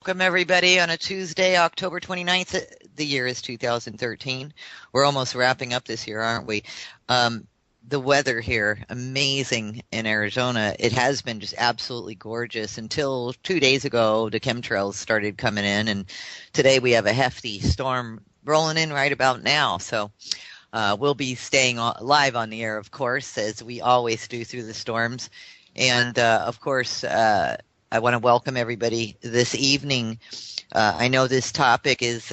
Welcome, everybody, on a Tuesday, October 29th. The year is 2013. We're almost wrapping up this year, aren't we? The weather here, amazing in Arizona. It has been just absolutely gorgeous until 2 days ago. The chemtrails started coming in, and today we have a hefty storm rolling in right about now. So we'll be staying live on the air, of course, as we always do through the storms. And, of course, I want to welcome everybody this evening. I know this topic is,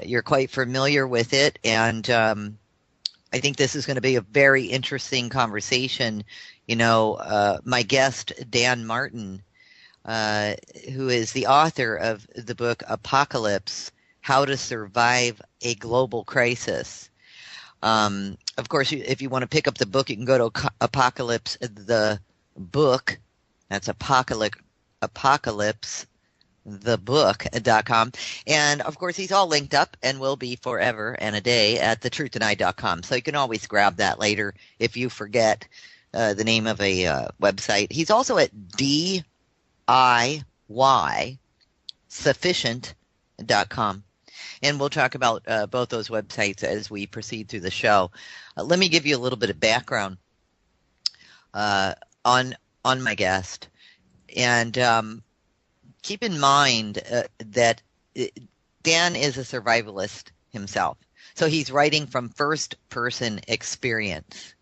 you're quite familiar with it, and I think this is going to be a very interesting conversation. You know, my guest, Dan Martin, who is the author of the book Apocalypse, How to Survive a Global Crisis. Of course, if you want to pick up the book, you can go to Apocalypse, the book. That's apocalypsethebook.com. And, of course, he's all linked up and will be forever and a day at thetruthandI.com. So you can always grab that later if you forget the name of a website. He's also at DIYsufficient.com. And we'll talk about both those websites as we proceed through the show. Let me give you a little bit of background on my guest. And keep in mind that Dan is a survivalist himself. So he's writing from first-person experience.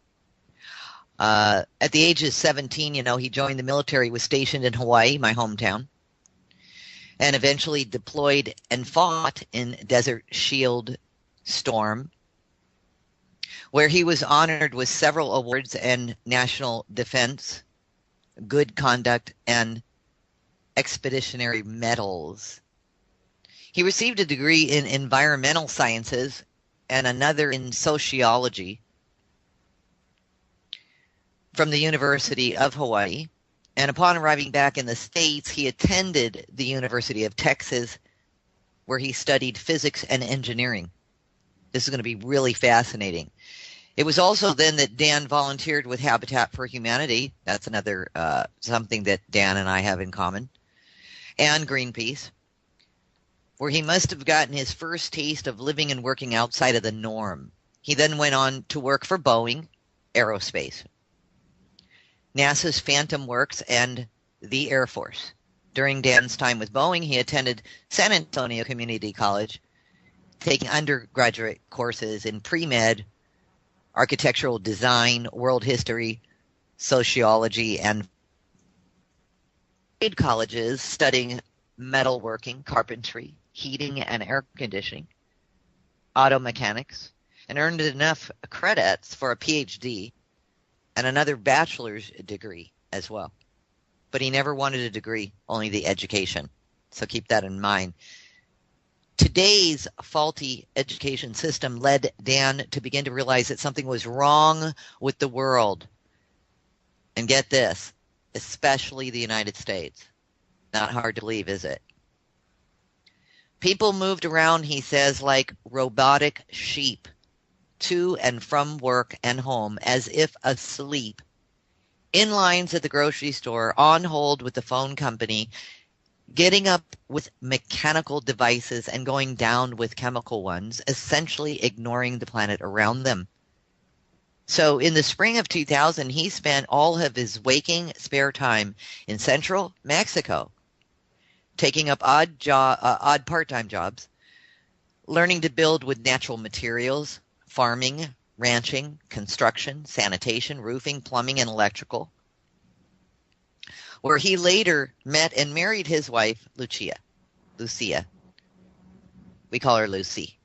At the age of 17, you know, he joined the military, was stationed in Hawaii, my hometown, and eventually deployed and fought in Desert Shield Storm, where he was honored with several awards and national defense, good conduct, and expeditionary medals. He received a degree in environmental sciences and another in sociology from the University of Hawaii. And upon arriving back in the States, he attended the University of Texas, where he studied physics and engineering. This is going to be really fascinating. It was also then that Dan volunteered with Habitat for Humanity. That's another something that Dan and I have in common. And Greenpeace, where he must have gotten his first taste of living and working outside of the norm. He then went on to work for Boeing Aerospace, NASA's Phantom Works, and the Air Force. During Dan's time with Boeing, he attended San Antonio Community College, taking undergraduate courses in pre-med, architectural design, world history, sociology, and trade colleges studying metalworking, carpentry, heating and air conditioning, auto mechanics, and earned enough credits for a PhD and another bachelor's degree as well. But he never wanted a degree, only the education. So keep that in mind. Today's faulty education system led Dan to begin to realize that something was wrong with the world. And get this, especially the United States. Not hard to believe, is it? People moved around, he says, like robotic sheep, to and from work and home as if asleep, in lines at the grocery store, on hold with the phone company, getting up with mechanical devices and going down with chemical ones, essentially ignoring the planet around them. So in the spring of 2000, he spent all of his waking spare time in central Mexico, taking up odd part-time jobs, learning to build with natural materials, farming, ranching, construction, sanitation, roofing, plumbing, and electrical, where he later met and married his wife, Lucia. We call her Lucy.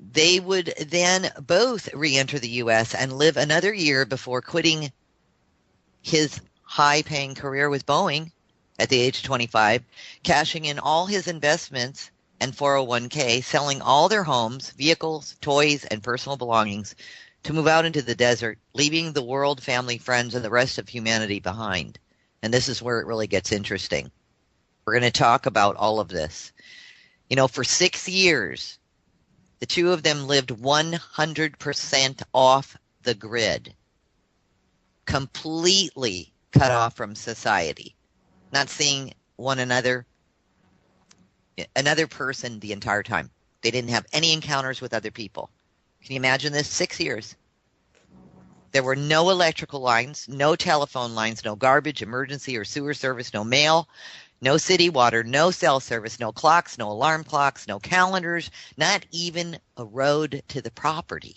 They would then both re-enter the U.S. and live another year before quitting his high-paying career with Boeing at the age of 25, cashing in all his investments and 401k, selling all their homes, vehicles, toys, and personal belongings to move out into the desert, leaving the world, family, friends, and the rest of humanity behind. And this is where it really gets interesting. We're going to talk about all of this. You know, for 6 years, the two of them lived 100% off the grid, completely cut off from society, not seeing one another person the entire time. They didn't have any encounters with other people. Can you imagine this? 6 years. There were no electrical lines, no telephone lines, no garbage, emergency or sewer service, no mail, no city water, no cell service, no clocks, no alarm clocks, no calendars, not even a road to the property.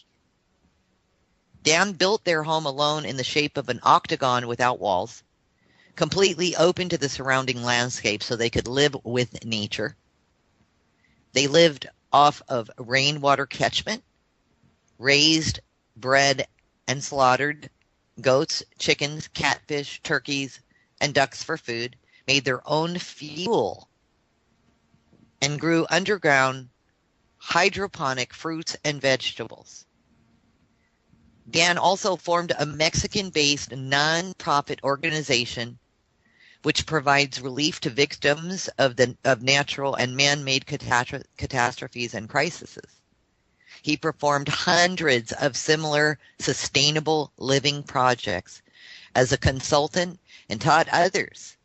Dan built their home alone in the shape of an octagon without walls, completely open to the surrounding landscape so they could live with nature. They lived off of rainwater catchment, raised, bred, and slaughtered goats, chickens, catfish, turkeys, and ducks for food, made their own fuel, and grew underground hydroponic fruits and vegetables. Dan also formed a Mexican-based non-profit organization which provides relief to victims of natural and man-made catastrophes and crises. He performed hundreds of similar sustainable living projects as a consultant and taught others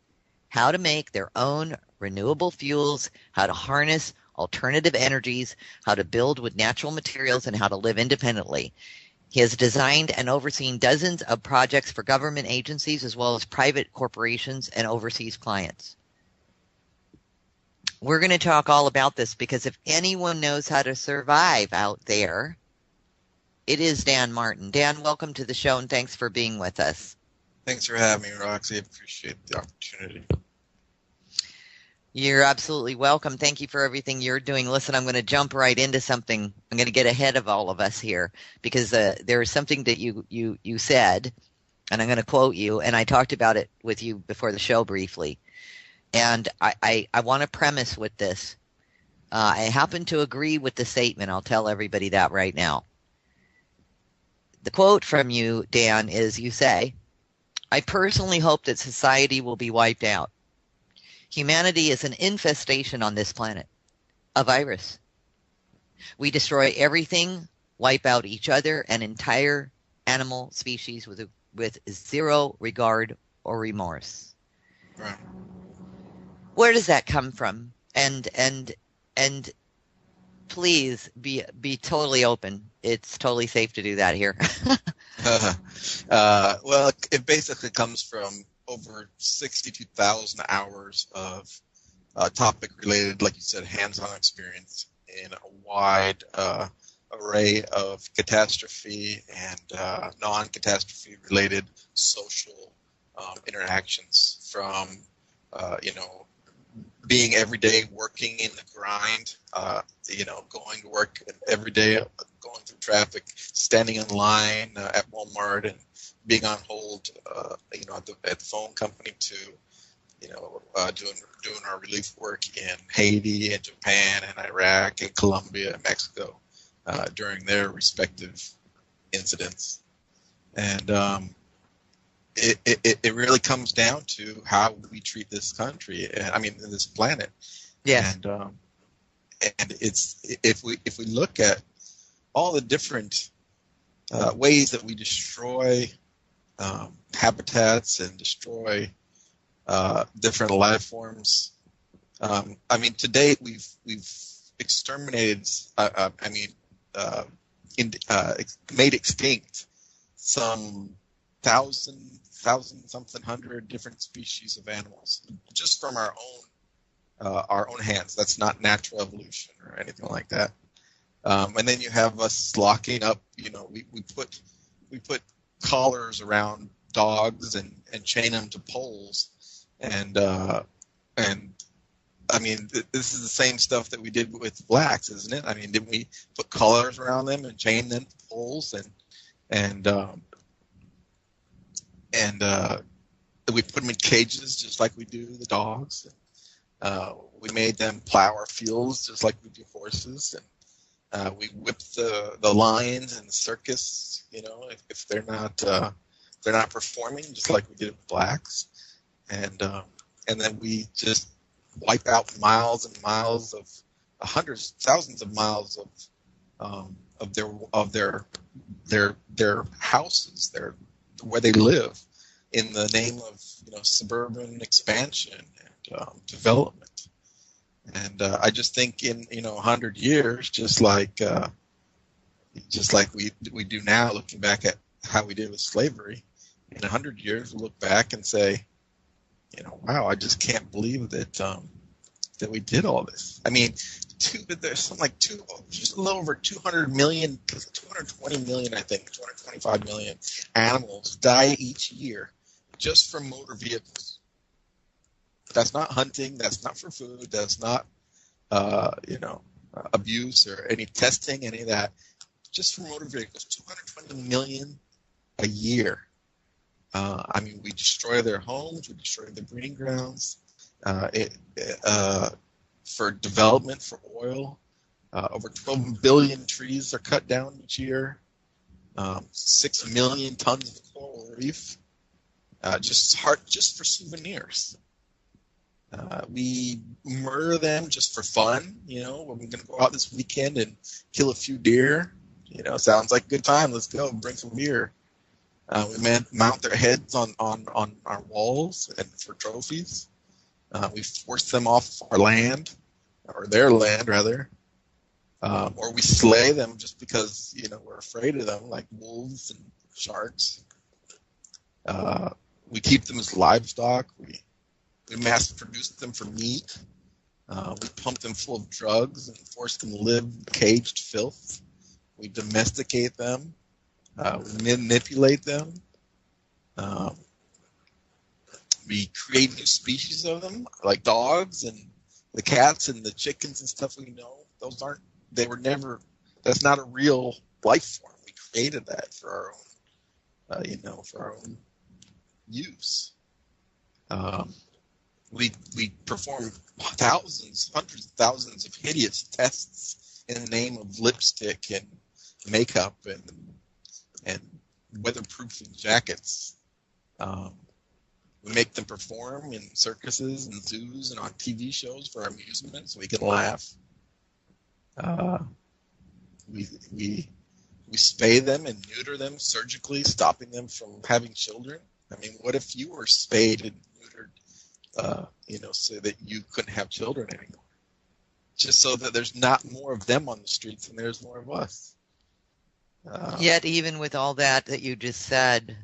how to make their own renewable fuels, how to harness alternative energies, how to build with natural materials, and how to live independently. He has designed and overseen dozens of projects for government agencies as well as private corporations and overseas clients. We're going to talk all about this because if anyone knows how to survive out there, it is Dan Martin. Dan, welcome to the show and thanks for being with us. Thanks for having me, Roxy. I appreciate the opportunity. You're absolutely welcome. Thank you for everything you're doing. Listen, I'm going to jump right into something. I'm going to get ahead of all of us here because there is something that you said, and I'm going to quote you, and I talked about it with you before the show briefly. And I want to premise with this. I happen to agree with the statement. I'll tell everybody that right now. The quote from you, Dan, is you say, "I personally hope that society will be wiped out. Humanity is an infestation on this planet, a virus. We destroy everything, wipe out each other and entire animal species with zero regard or remorse." Right. Where does that come from? And please be totally open. It's totally safe to do that here. Well, it basically comes from over 62,000 hours of topic-related, like you said, hands-on experience in a wide array of catastrophe and non-catastrophe related social interactions from, being every day working in the grind, going to work every day, going through traffic, standing in line at Walmart and being on hold, at the phone company to, doing our relief work in Haiti and Japan and Iraq and Colombia and Mexico during their respective incidents. And it really comes down to how we treat this country. This planet. Yes. And it's if we look at all the different ways that we destroy habitats and destroy different life forms. To date we've exterminated. Made extinct some something hundred different species of animals just from our own hands. That's not natural evolution or anything like that. And then you have us locking up. We put collars around dogs and chain them to poles. And this is the same stuff that we did with blacks, isn't it? Didn't we put collars around them and chain them to poles and we put them in cages just like we do the dogs. We made them plow our fields just like we do horses. And we whip the lions in the circus, if they're not performing, just like we did with blacks. And then we just wipe out miles and miles of hundreds, thousands of miles of their houses, where they live, in the name of suburban expansion development. And I just think in 100 years, just like we do now, looking back at how we did with slavery, in 100 years we'll look back and say, wow, I just can't believe that that we did all this. I mean, there's something like just a little over 200 million, 220 million, I think, 225 million animals die each year just from motor vehicles. That's not hunting. That's not for food. That's not, abuse or any testing, any of that. Just for motor vehicles, 220 million a year. We destroy their homes. We destroy their breeding grounds. For development, for oil, over 12 billion trees are cut down each year. 6 million tons of coral reef, just for souvenirs. We murder them just for fun. When we're going to go out this weekend and kill a few deer, sounds like a good time. Let's go, bring some beer. We mount their heads on our walls and for trophies. We force them off our land, or their land rather, or we slay them just because we're afraid of them, like wolves and sharks. We keep them as livestock. We mass produce them for meat. We pump them full of drugs and force them to live caged filth. We domesticate them. We manipulate them. We create new species of them, like dogs and the cats and the chickens and stuff we know. That's not a real life form. We created that for our own, for our own use. We perform hundreds of thousands of hideous tests in the name of lipstick and makeup and weatherproofing jackets. We make them perform in circuses and zoos and on TV shows for our amusement so we can laugh. We spay them and neuter them surgically, stopping them from having children. What if you were spayed and neutered, so that you couldn't have children anymore? Just so that there's not more of them on the streets and there's more of us. Yet, even with all that you just said,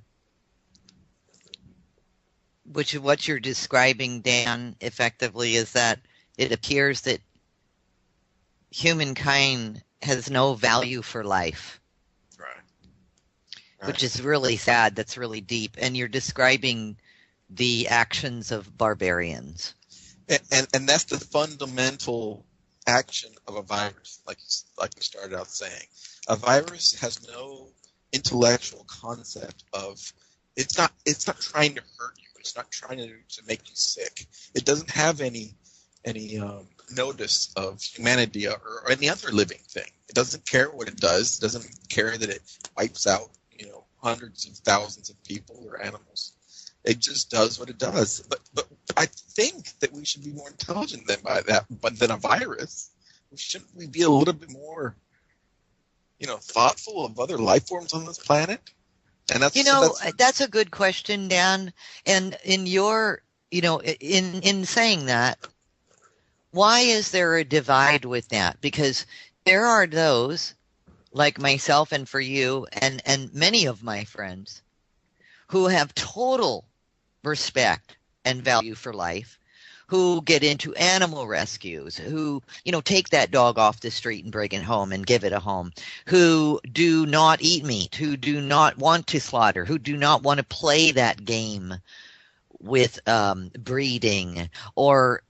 which what you're describing, Dan, effectively is that it appears that humankind has no value for life. Right. Which is really sad. That's really deep. And you're describing the actions of barbarians. And that's the fundamental action of a virus, like you started out saying. A virus has no intellectual concept of it's not trying to hurt you. It's not trying to make you sick. It doesn't have any notice of humanity or any other living thing. It doesn't care what it does. It doesn't care that it wipes out hundreds of thousands of people or animals. It just does what it does. But I think that we should be more intelligent than a virus. Shouldn't we be a little bit more thoughtful of other life forms on this planet? And that's a good question, Dan. And in your, in saying that, why is there a divide with that? Because there are those like myself and for you and many of my friends who have total respect and value for life, who get into animal rescues, who, take that dog off the street and bring it home and give it a home, who do not eat meat, who do not want to slaughter, who do not want to play that game with breeding or,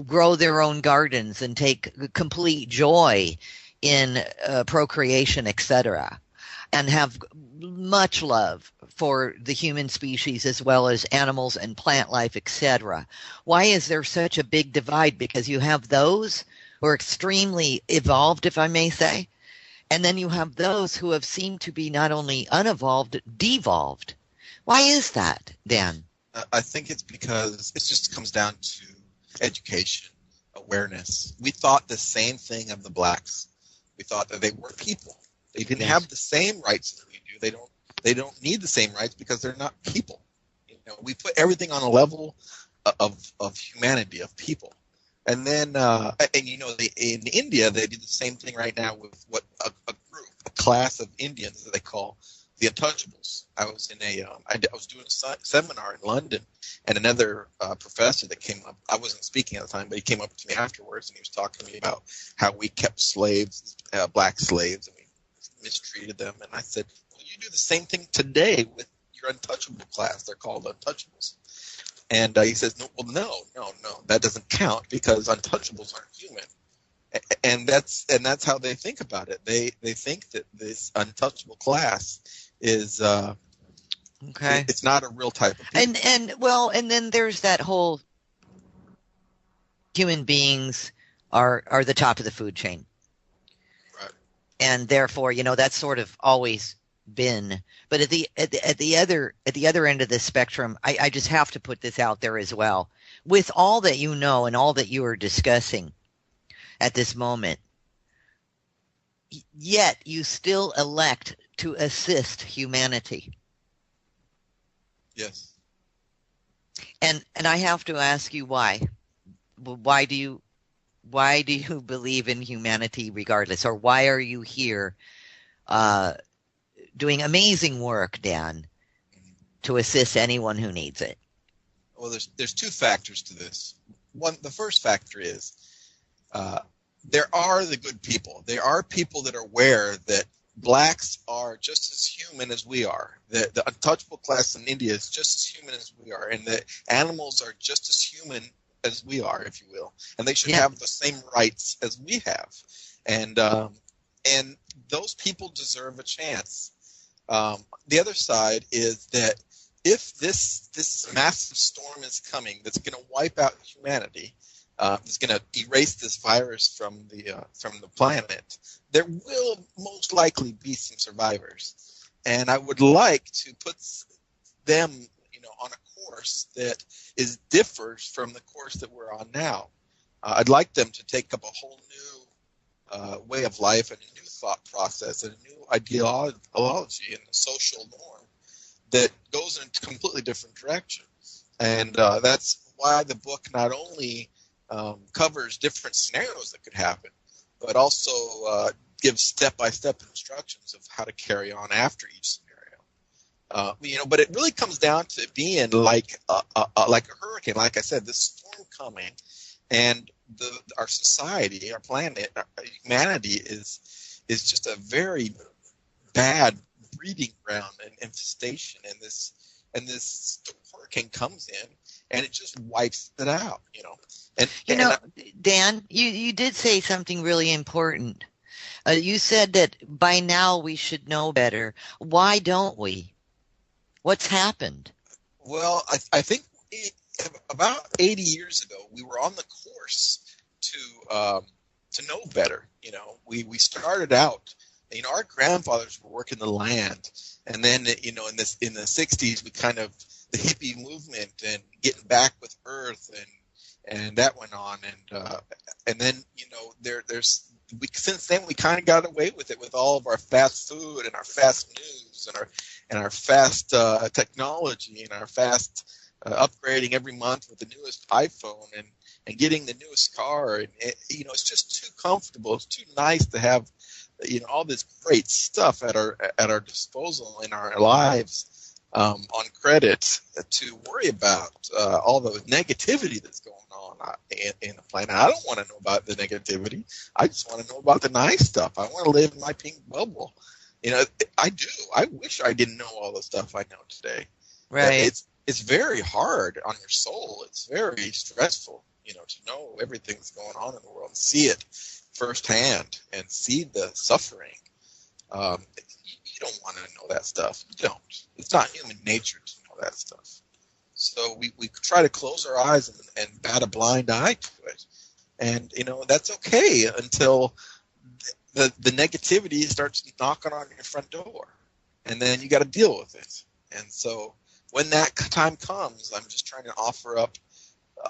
grow their own gardens and take complete joy in procreation, etc., and have much love for the human species as well as animals and plant life, etc. Why is there such a big divide? Because you have those who are extremely evolved, if I may say, and then you have those who have seemed to be not only unevolved, devolved. Why is that, Dan? I think it's because it just comes down to education, awareness. We thought the same thing of the blacks. We thought that they were people. They didn't have the same rights as we do. They don't need the same rights because they're not people. We put everything on a level of humanity, of people. And then, in India, they do the same thing right now with what a group, a class of Indians that they call the Untouchables. I was in I was doing a seminar in London, and another professor that came up. I wasn't speaking at the time, but he came up to me afterwards, and he was talking to me about how we kept slaves, black slaves, and we mistreated them. And I said, well, you do the same thing today with your untouchable class. They're called Untouchables. And he says, no, that doesn't count because untouchables aren't human. And that's how they think about it. They think that this untouchable class is okay. It's not a real type of people. And then there's that whole human beings are the top of the food chain. Right. And therefore, that's sort of always been, but at the other end of the spectrum, I just have to put this out there as well. With all that you know and all that you are discussing at this moment, yet you still elect to assist humanity. Yes. And I have to ask you why. Why do you believe in humanity regardless, or why are you here doing amazing work, Dan, to assist anyone who needs it? Well, there's two factors to this. One, the first factor is there are the good people. There are people that are aware that blacks are just as human as we are. The untouchable class in India is just as human as we are, and the animals are just as human as we are, if you will, and they should have the same rights as we have. And those people deserve a chance. The other side is that if this massive storm is coming that's going to wipe out humanity, it's going to erase this virus from the planet, there will most likely be some survivors. And I would like to put them, on a course that differs from the course that we're on now. I'd like them to take up a whole new way of life and a new thought process and a new ideology and a social norm that goes in a completely different direction. And that's why the book not only covers different scenarios that could happen, but also gives step-by-step instructions of how to carry on after each scenario. But it really comes down to being like a hurricane. Like I said, this storm coming, and our society, our planet, our humanity is just a very bad breeding ground and infestation. And this hurricane comes in, and it just wipes it out. Dan, you did say something really important. You said that by now we should know better. Why don't we? What's happened? Well, I think about 80 years ago, we were on the course to know better. We started out. Our grandfathers were working the land, and then in the 60s, we kind of the hippie movement and getting back with Earth, and that went on, and then since then we kind of got away with it with all of our fast food and our fast news and our fast technology and our fast upgrading every month with the newest iPhone and getting the newest car, and it's just too comfortable. It's too nice to have all this great stuff at our disposal in our lives on credit to worry about all the negativity that's going on in the planet. I don't want to know about the negativity. I just want to know about the nice stuff. I want to live in my pink bubble. I do. I wish I didn't know all the stuff I know today. Right. It's very hard on your soul. It's very stressful, to know everything's going on in the world and see it firsthand and see the suffering. You don't want to know that stuff. You don't. It's not human nature to know that stuff. So we try to close our eyes and bat a blind eye to it. And, that's okay until the negativity starts knocking on your front door. And then you got to deal with it. And so when that time comes, I'm just trying to offer up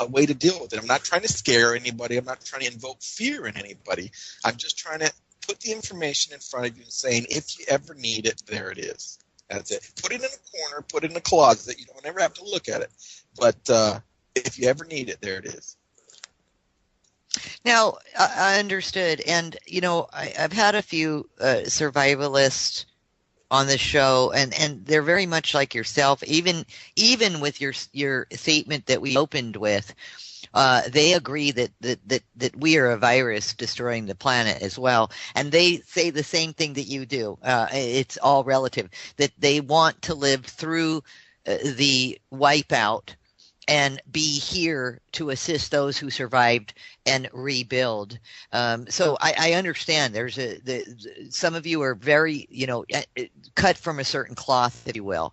a way to deal with it. I'm not trying to scare anybody. I'm not trying to invoke fear in anybody. I'm just trying to put the information in front of you and saying, if you ever need it, there it is. That's it. Put it in a corner, put it in a closet. You don't ever have to look at it. But if you ever need it, there it is. Now, I understood. And, I've had a few survivalists on the show, and they're very much like yourself. Even with your statement that we opened with, they agree that we are a virus destroying the planet as well, and they say the same thing that you do. It's all relative. That they want to live through the wipeout and be here to assist those who survived and rebuild. So I understand. Some of you are very, cut from a certain cloth, if you will.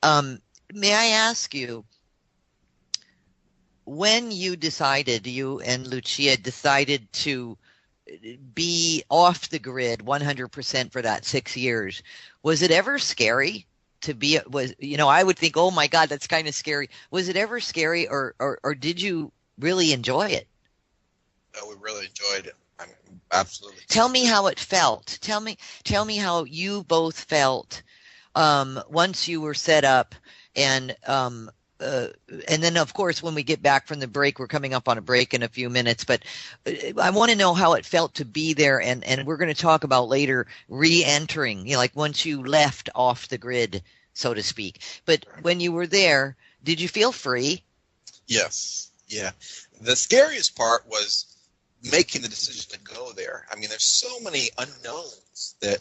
May I ask you, when you and Lucia decided to be off the grid 100% for that 6 years, was it ever scary? I would think, oh my God, that's kind of scary. Was it ever scary, or did you really enjoy it? No, we really enjoyed it. I mean, absolutely. Tell me how it felt. Tell me how you both felt once you were set up, and then of course when we get back from the break, we're coming up on a break in a few minutes, but I want to know how it felt to be there, and we're going to talk about later re-entering, like once you left off the grid, so to speak. But when you were there, did you feel free? Yes. Yeah. The scariest part was making the decision to go there. I mean, there's so many unknowns that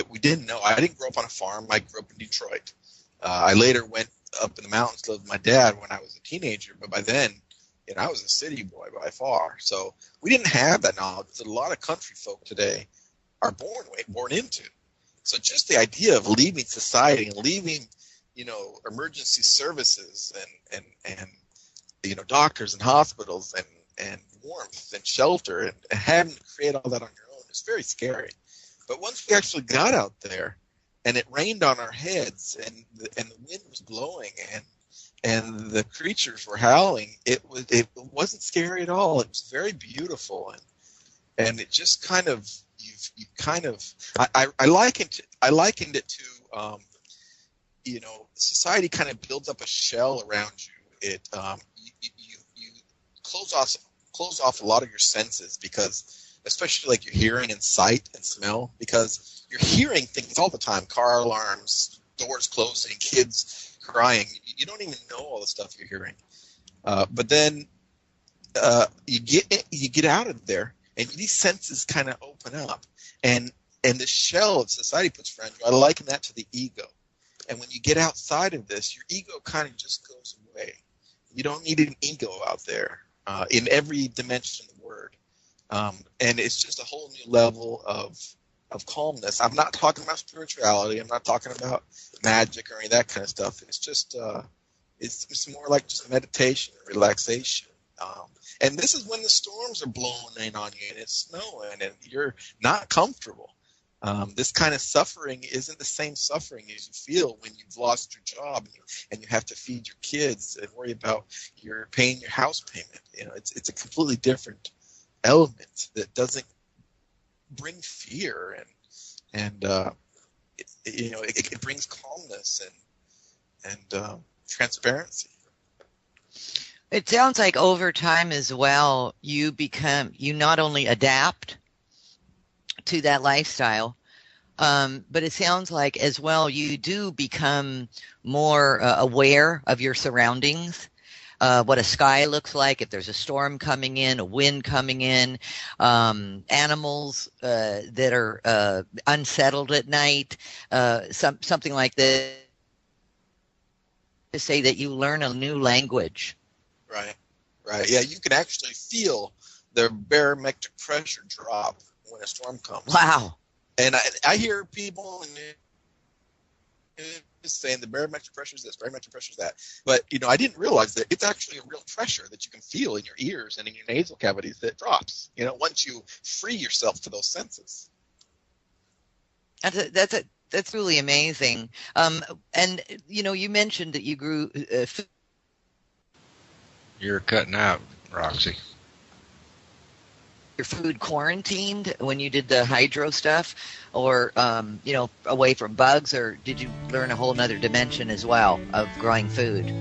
we didn't know. I didn't grow up on a farm. I grew up in Detroit. I later went up in the mountains to live with my dad when I was a teenager, but by then, I was a city boy by far. So we didn't have that knowledge that a lot of country folk today are born into. So just the idea of leaving society and leaving, emergency services and doctors and hospitals and warmth and shelter and having to create all that on your own is very scary. But once we actually got out there, and it rained on our heads, and the wind was blowing, and the creatures were howling, it wasn't scary at all. It was very beautiful, and it just kind of I likened it to society kind of builds up a shell around you. It you close off a lot of your senses, because especially like your hearing and sight and smell, because you're hearing things all the time: car alarms, doors closing, kids crying. You don't even know all the stuff you're hearing. But then you get out of there, and these senses kind of open up, and the shell of society puts around you, I liken that to the ego. And when you get outside of this, your ego kind of just goes away. You don't need an ego out there in every dimension of the word, and it's just a whole new level of calmness. I'm not talking about spirituality. I'm not talking about magic or any of that kind of stuff. It's just it's more like just meditation, relaxation. And this is when the storms are blowing in on you and it's snowing and you're not comfortable. This kind of suffering isn't the same suffering as you feel when you've lost your job and you have to feed your kids and worry about paying your house payment. It's a completely different element that doesn't bring fear, and it brings calmness and transparency. It sounds like over time as well, you not only adapt to that lifestyle, but it sounds like as well you do become more aware of your surroundings. What a sky looks like, if there's a storm coming in, a wind coming in, animals that are unsettled at night, something like this, to say that you learn a new language. Right. Yeah, you can actually feel the barometric pressure drop when a storm comes. Wow. And I hear people saying the barometric pressure is this, barometric pressure is that. But, I didn't realize that it's actually a real pressure that you can feel in your ears and in your nasal cavities that drops, once you free yourself to those senses. That's really amazing. And, you mentioned that you grew food. You're cutting out, Roxy. Your food quarantined when you did the hydro stuff, or away from bugs, or did you learn a whole nother dimension as well of growing food?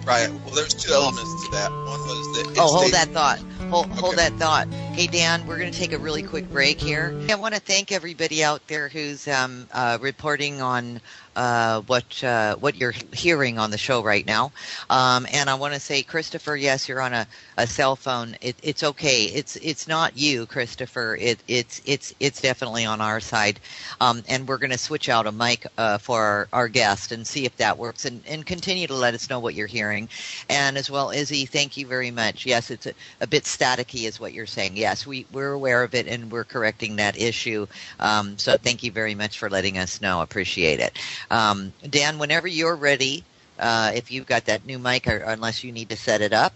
Right. Well, there's two elements to that. One was the Oh, hold in-state. that thought. Hold Okay. that thought. Hey, Dan, we're going to take a really quick break here. I want to thank everybody out there who's reporting on what you're hearing on the show right now. And I want to say, Christopher, yes, you're on a cell phone. It's okay. It's not you, Christopher. It's definitely on our side. And we're going to switch out a mic for our guest and see if that works, and continue to let us know what you're hearing. And as well, Izzy, thank you very much. Yes, it's a bit staticky is what you're saying. Yes, we're aware of it, and we're correcting that issue. So thank you very much for letting us know. Appreciate it. Dan, whenever you're ready, if you've got that new mic, or unless you need to set it up.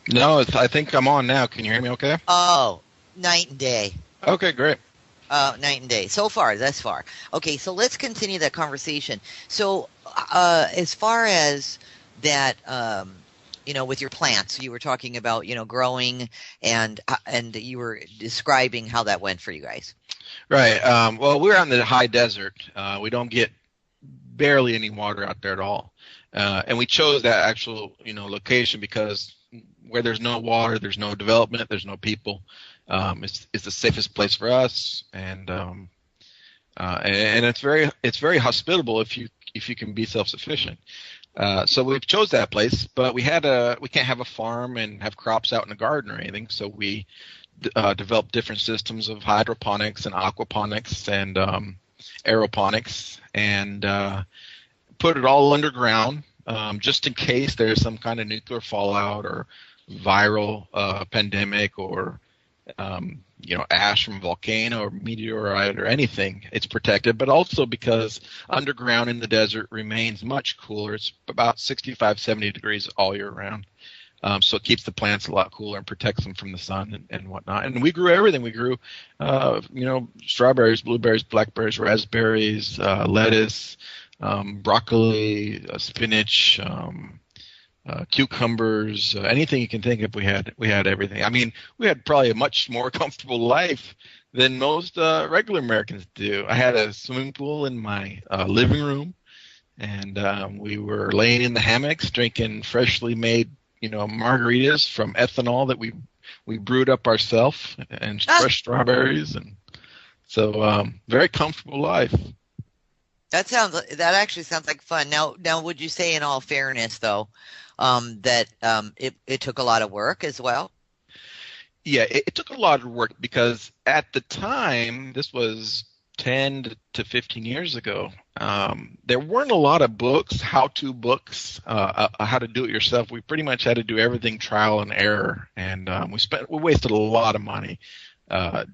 No, I think I'm on now. Can you hear me okay? Oh, night and day. Okay, great. Night and day. So far, thus far. Okay, so let's continue that conversation. So as far as that, with your plants, you were talking about, growing, and you were describing how that went for you guys. Right. Well, we're on the high desert. We don't get barely any water out there at all. And we chose that actual, location because where there's no water, there's no development, there's no people. It's the safest place for us, and it's very hospitable if you can be self-sufficient. So we chose that place, but we can't have a farm and have crops out in the garden or anything. So we developed different systems of hydroponics and aquaponics and aeroponics, and put it all underground, just in case there's some kind of nuclear fallout or viral pandemic or ash from a volcano or meteorite or anything. It's protected, but also because underground in the desert remains much cooler. It's about 65, 70 degrees all year round. So it keeps the plants a lot cooler and protects them from the sun and whatnot. And we grew everything. We grew, strawberries, blueberries, blackberries, raspberries, lettuce, broccoli, spinach, cucumbers, anything you can think of. We had everything. I mean, we had probably a much more comfortable life than most regular Americans do. I had a swimming pool in my living room, and we were laying in the hammocks drinking freshly made margaritas from ethanol that we brewed up ourselves, and fresh strawberries, and so very comfortable life. That actually sounds like fun. Now, would you say, in all fairness, though, that it took a lot of work as well? Yeah, it took a lot of work because at the time, this was 10 to 15 years ago, there weren't a lot of books, how-to books, how to do it yourself. We pretty much had to do everything trial and error, and we wasted a lot of money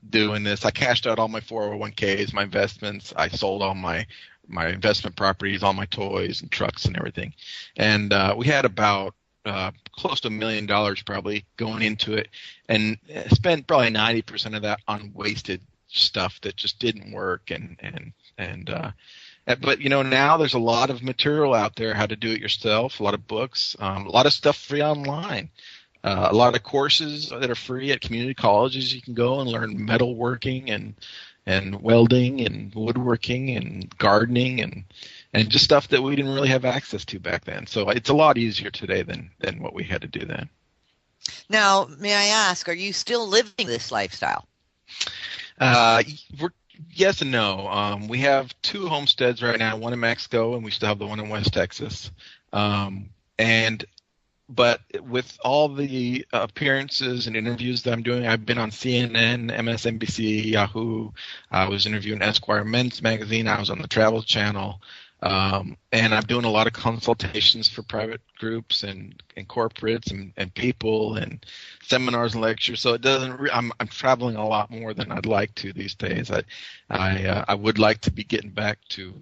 doing this. I cashed out all my 401ks, my investments. I sold all my investment properties, all my toys and trucks and everything. And we had about close to $1 million probably going into it, and spent probably 90% of that on wasted stuff that just didn't work. But now there's a lot of material out there how to do it yourself, a lot of books, a lot of stuff free online. A lot of courses that are free at community colleges. You can go and learn metalworking and welding and woodworking and gardening and just stuff that we didn't really have access to back then. So it's a lot easier today than what we had to do then. Now, may I ask, are you still living this lifestyle? Yes and no. We have two homesteads right now, one in Mexico, and we still have the one in West Texas. But with all the appearances and interviews that I'm doing, I've been on CNN, MSNBC, Yahoo. I was interviewing Esquire Men's Magazine. I was on the Travel Channel. And I'm doing a lot of consultations for private groups and corporates and people and seminars and lectures. So I'm traveling a lot more than I'd like to these days. I would like to be getting back to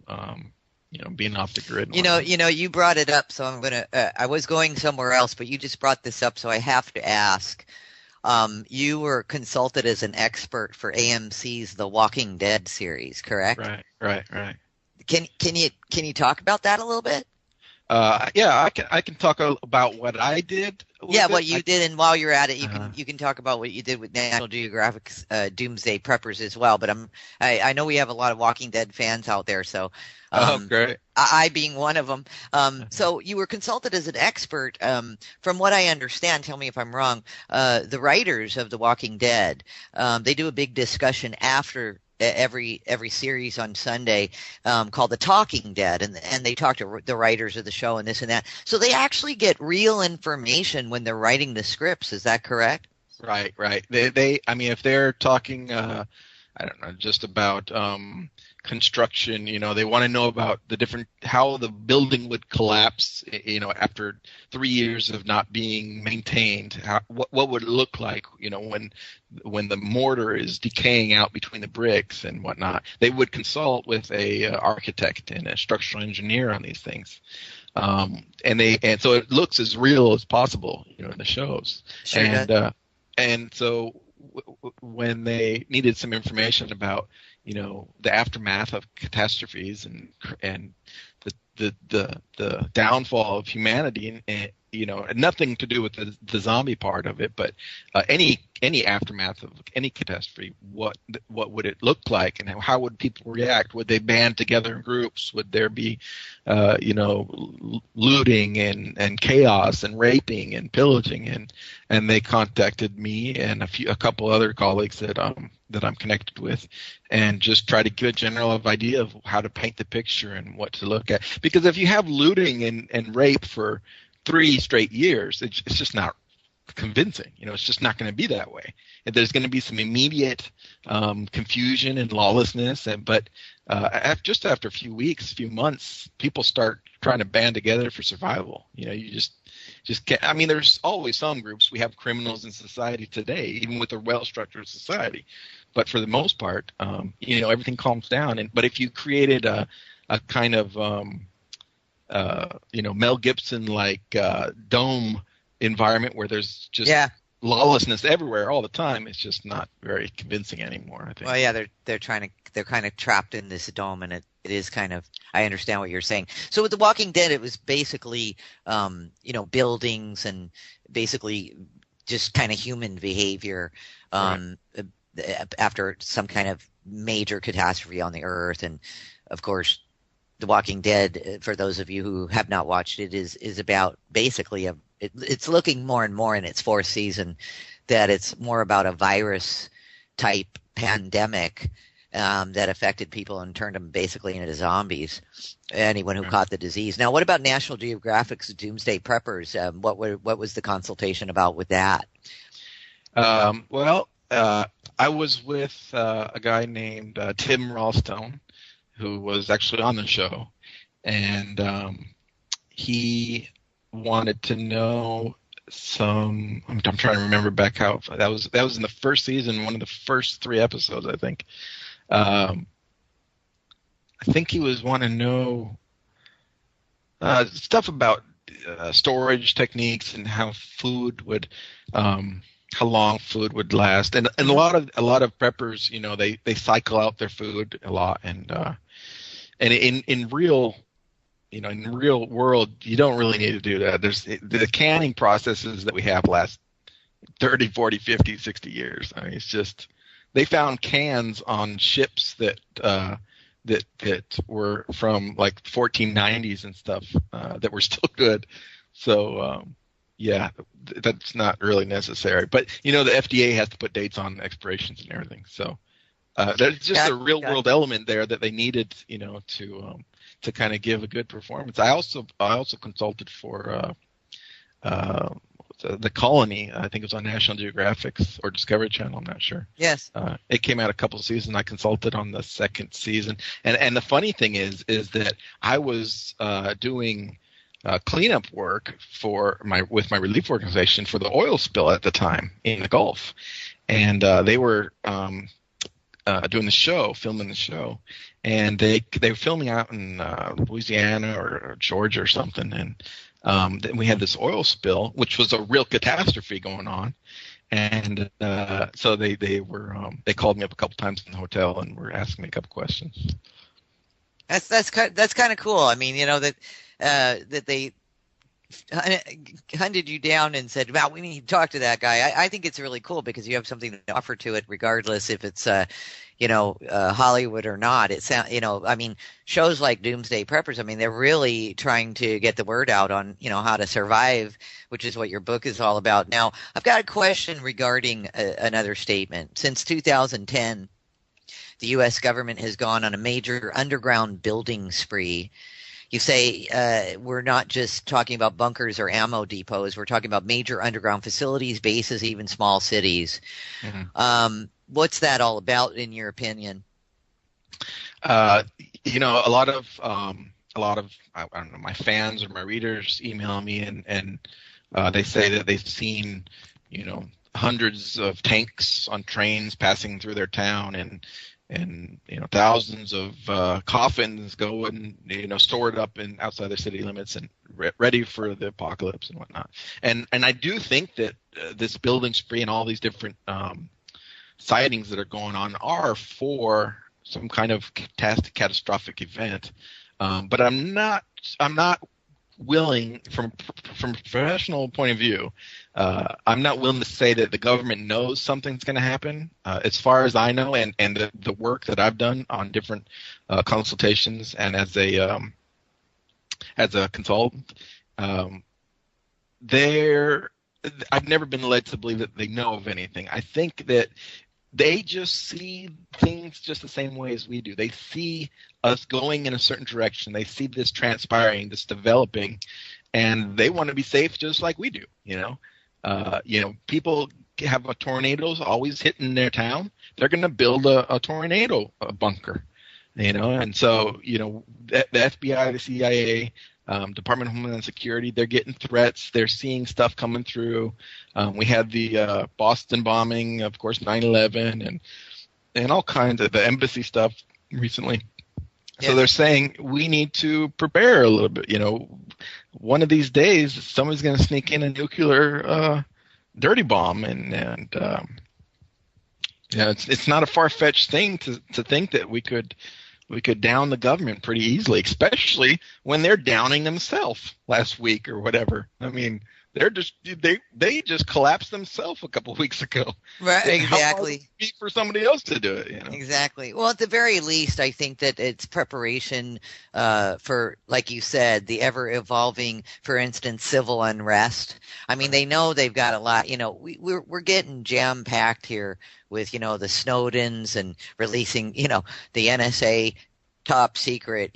being off the grid. You brought it up, so I'm gonna. I was going somewhere else, but you just brought this up, so I have to ask. You were consulted as an expert for AMC's The Walking Dead series, correct? Right. Can you talk about that a little bit? Yeah, I can talk about what I did. Yeah, with what it. you did, and while you're at it, Uh-huh. you can talk about what you did with National Geographic's Doomsday Preppers as well. But I know we have a lot of Walking Dead fans out there, so Oh, um, great. I being one of them. Uh-huh. So you were consulted as an expert. From what I understand, tell me if I'm wrong. The writers of The Walking Dead, they do a big discussion after every series on Sunday called The Talking Dead, and they talk to the writers of the show and this and that. So they actually get real information when they're writing the scripts. Is that correct? Right, right. They I mean, if they're talking, I don't know, just about construction, they want to know about the different, how the building would collapse, after 3 years of not being maintained. What would it look like, when the mortar is decaying out between the bricks and whatnot. They would consult with a architect and a structural engineer on these things. And so it looks as real as possible, in the shows. Sure does. And so when they needed some information about, the aftermath of catastrophes and the downfall of humanity, and nothing to do with the zombie part of it, but any aftermath of any catastrophe, what would it look like, and how would people react? Would they band together in groups? Would there be looting and chaos and raping and pillaging? And they contacted me and a couple other colleagues that I'm connected with, and just try to give a general idea of how to paint the picture and what to look at. Because if you have looting and rape for 3 straight years, it's just not convincing. It's just not going to be that way. And there's going to be some immediate confusion and lawlessness, but just after a few weeks, few months, people start trying to band together for survival. You just can't. I mean, there's always some groups. We have criminals in society today, even with a well-structured society. But for the most part, everything calms down. But if you created a kind of Mel Gibson like dome environment where there's just lawlessness everywhere all the time, it's just not very convincing anymore, I think. Well, yeah, they're kind of trapped in this dome, and it is kind of, I understand what you're saying. So with The Walking Dead, it was basically buildings and basically just kind of human behavior after some kind of major catastrophe on the earth. And of course, The Walking Dead, for those of you who have not watched it, is about basically it's looking more and more in its 4th season that it's more about a virus type pandemic that affected people and turned them basically into zombies. Anyone who caught the disease. Now, what about National Geographic's Doomsday Preppers? What was the consultation about with that? I was with a guy named Tim Ralstone, who was actually on the show, and he wanted to know some. I'm trying to remember back how that was in the 1st season, one of the first 3 episodes, I think. I think he was wanting to know stuff about storage techniques and how food would, how long food would last, and a lot of preppers, they cycle out their food a lot, and in real. In the real world, you don't really need to do that. There's the canning processes that we have last 30, 40, 50, 60 years. I mean, it's just, they found cans on ships that were from like 1490s and stuff that were still good. So, that's not really necessary. But, the FDA has to put dates on expirations and everything. So there's just a real world element there that they needed, to kind of give a good performance. I also consulted for the Colony. I think it was on National Geographic's or Discovery Channel. I'm not sure. Yes. It came out a couple of seasons. I consulted on the 2nd season, and the funny thing is that I was doing cleanup work with my relief organization for the oil spill at the time in the Gulf, and they were doing the show, filming the show, and they were filming out in Louisiana or Georgia or something, and then we had this oil spill, which was a real catastrophe going on, and so they called me up a couple times in the hotel and were asking me a couple questions. That's kind of cool. I mean, that they hunted you down and said, "Wow, we need to talk to that guy." I think it's really cool because you have something to offer to it, regardless if it's Hollywood or not. It sound I mean, shows like Doomsday Preppers. I mean, they're really trying to get the word out on how to survive, which is what your book is all about. Now, I've got a question regarding another statement. Since 2010, the U.S. government has gone on a major underground building spree. You say we're not just talking about bunkers or ammo depots. We're talking about major underground facilities, bases, even small cities. Mm-hmm. What's that all about, in your opinion? A lot of I don't know, my fans or my readers email me and they say that they've seen hundreds of tanks on trains passing through their town and thousands of coffins going stored up outside the city limits and ready for the apocalypse and whatnot. And I do think that this building spree and all these different sightings that are going on are for some kind of catastrophic event. But I'm not willing, from a professional point of view, I'm not willing to say that the government knows something's going to happen. As far as I know, and the work that I've done on different consultations and as a consultant, I've never been led to believe that they know of anything. I think that they just see things just the same way as we do. They see us going in a certain direction. They see this transpiring, this developing, and they want to be safe just like we do. People have tornadoes always hitting their town. They're going to build a tornado bunker, and so the FBI, the CIA, Department of Homeland Security, they're getting threats. They're seeing stuff coming through. We had the Boston bombing, of course, 9/11, and all kinds of the embassy stuff recently. Yeah. So they're saying we need to prepare a little bit. One of these days, somebody's going to sneak in a nuclear dirty bomb, and it's not a far-fetched thing to think that we could down the government pretty easily, especially when they're downing themselves last week or whatever. I mean, they just collapsed themselves a couple of weeks ago. Right, exactly. How hard would it be for somebody else to do it? Exactly. Well, at the very least, I think that it's preparation for, like you said, the ever-evolving, for instance, civil unrest. I mean, they know they've got a lot. We're getting jam-packed here with, the Snowdens and releasing, the NSA top secret,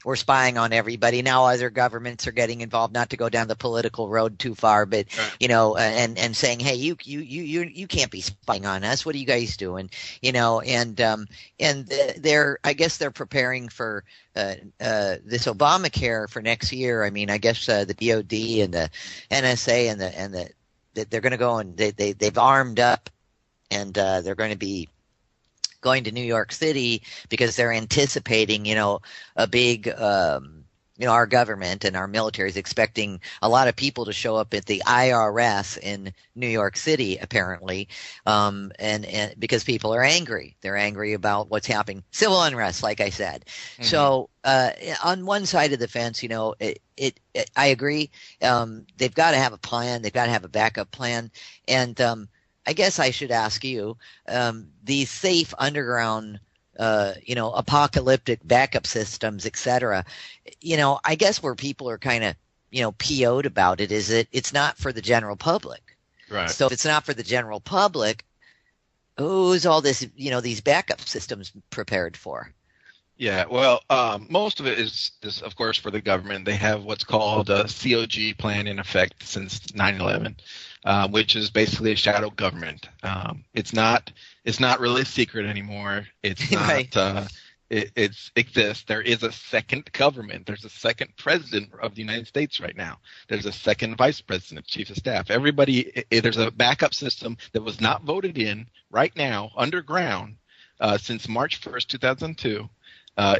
we're spying on everybody. Now other governments are getting involved, not to go down the political road too far, but, and saying, hey, you can't be spying on us. What are you guys doing? I guess they're preparing for this Obamacare for next year. I mean, I guess the DOD and the NSA and they're going to go and they've armed up. And they're going to be going to New York City because they're anticipating, a big, our government and our military is expecting a lot of people to show up at the IRS in New York City, apparently, and because people are angry. They're angry about what's happening. Civil unrest, like I said. Mm-hmm. So on one side of the fence, I agree. They've got to have a plan. They've got to have a backup plan. And I guess I should ask you, these safe underground, apocalyptic backup systems, et cetera, I guess where people are kind of, PO'd about it is it's not for the general public. Right. So if it's not for the general public, who's all this, these backup systems prepared for? Yeah, well, most of it is, of course, for the government. They have what's called a COG plan in effect since 9/11. Which is basically a shadow government. It's not really secret anymore. It's not. Right. It exists. There is a second government. There's a second president of the United States right now. There's a second vice president, chief of staff. Everybody. There's a backup system that was not voted in right now underground since March 1st, 2002,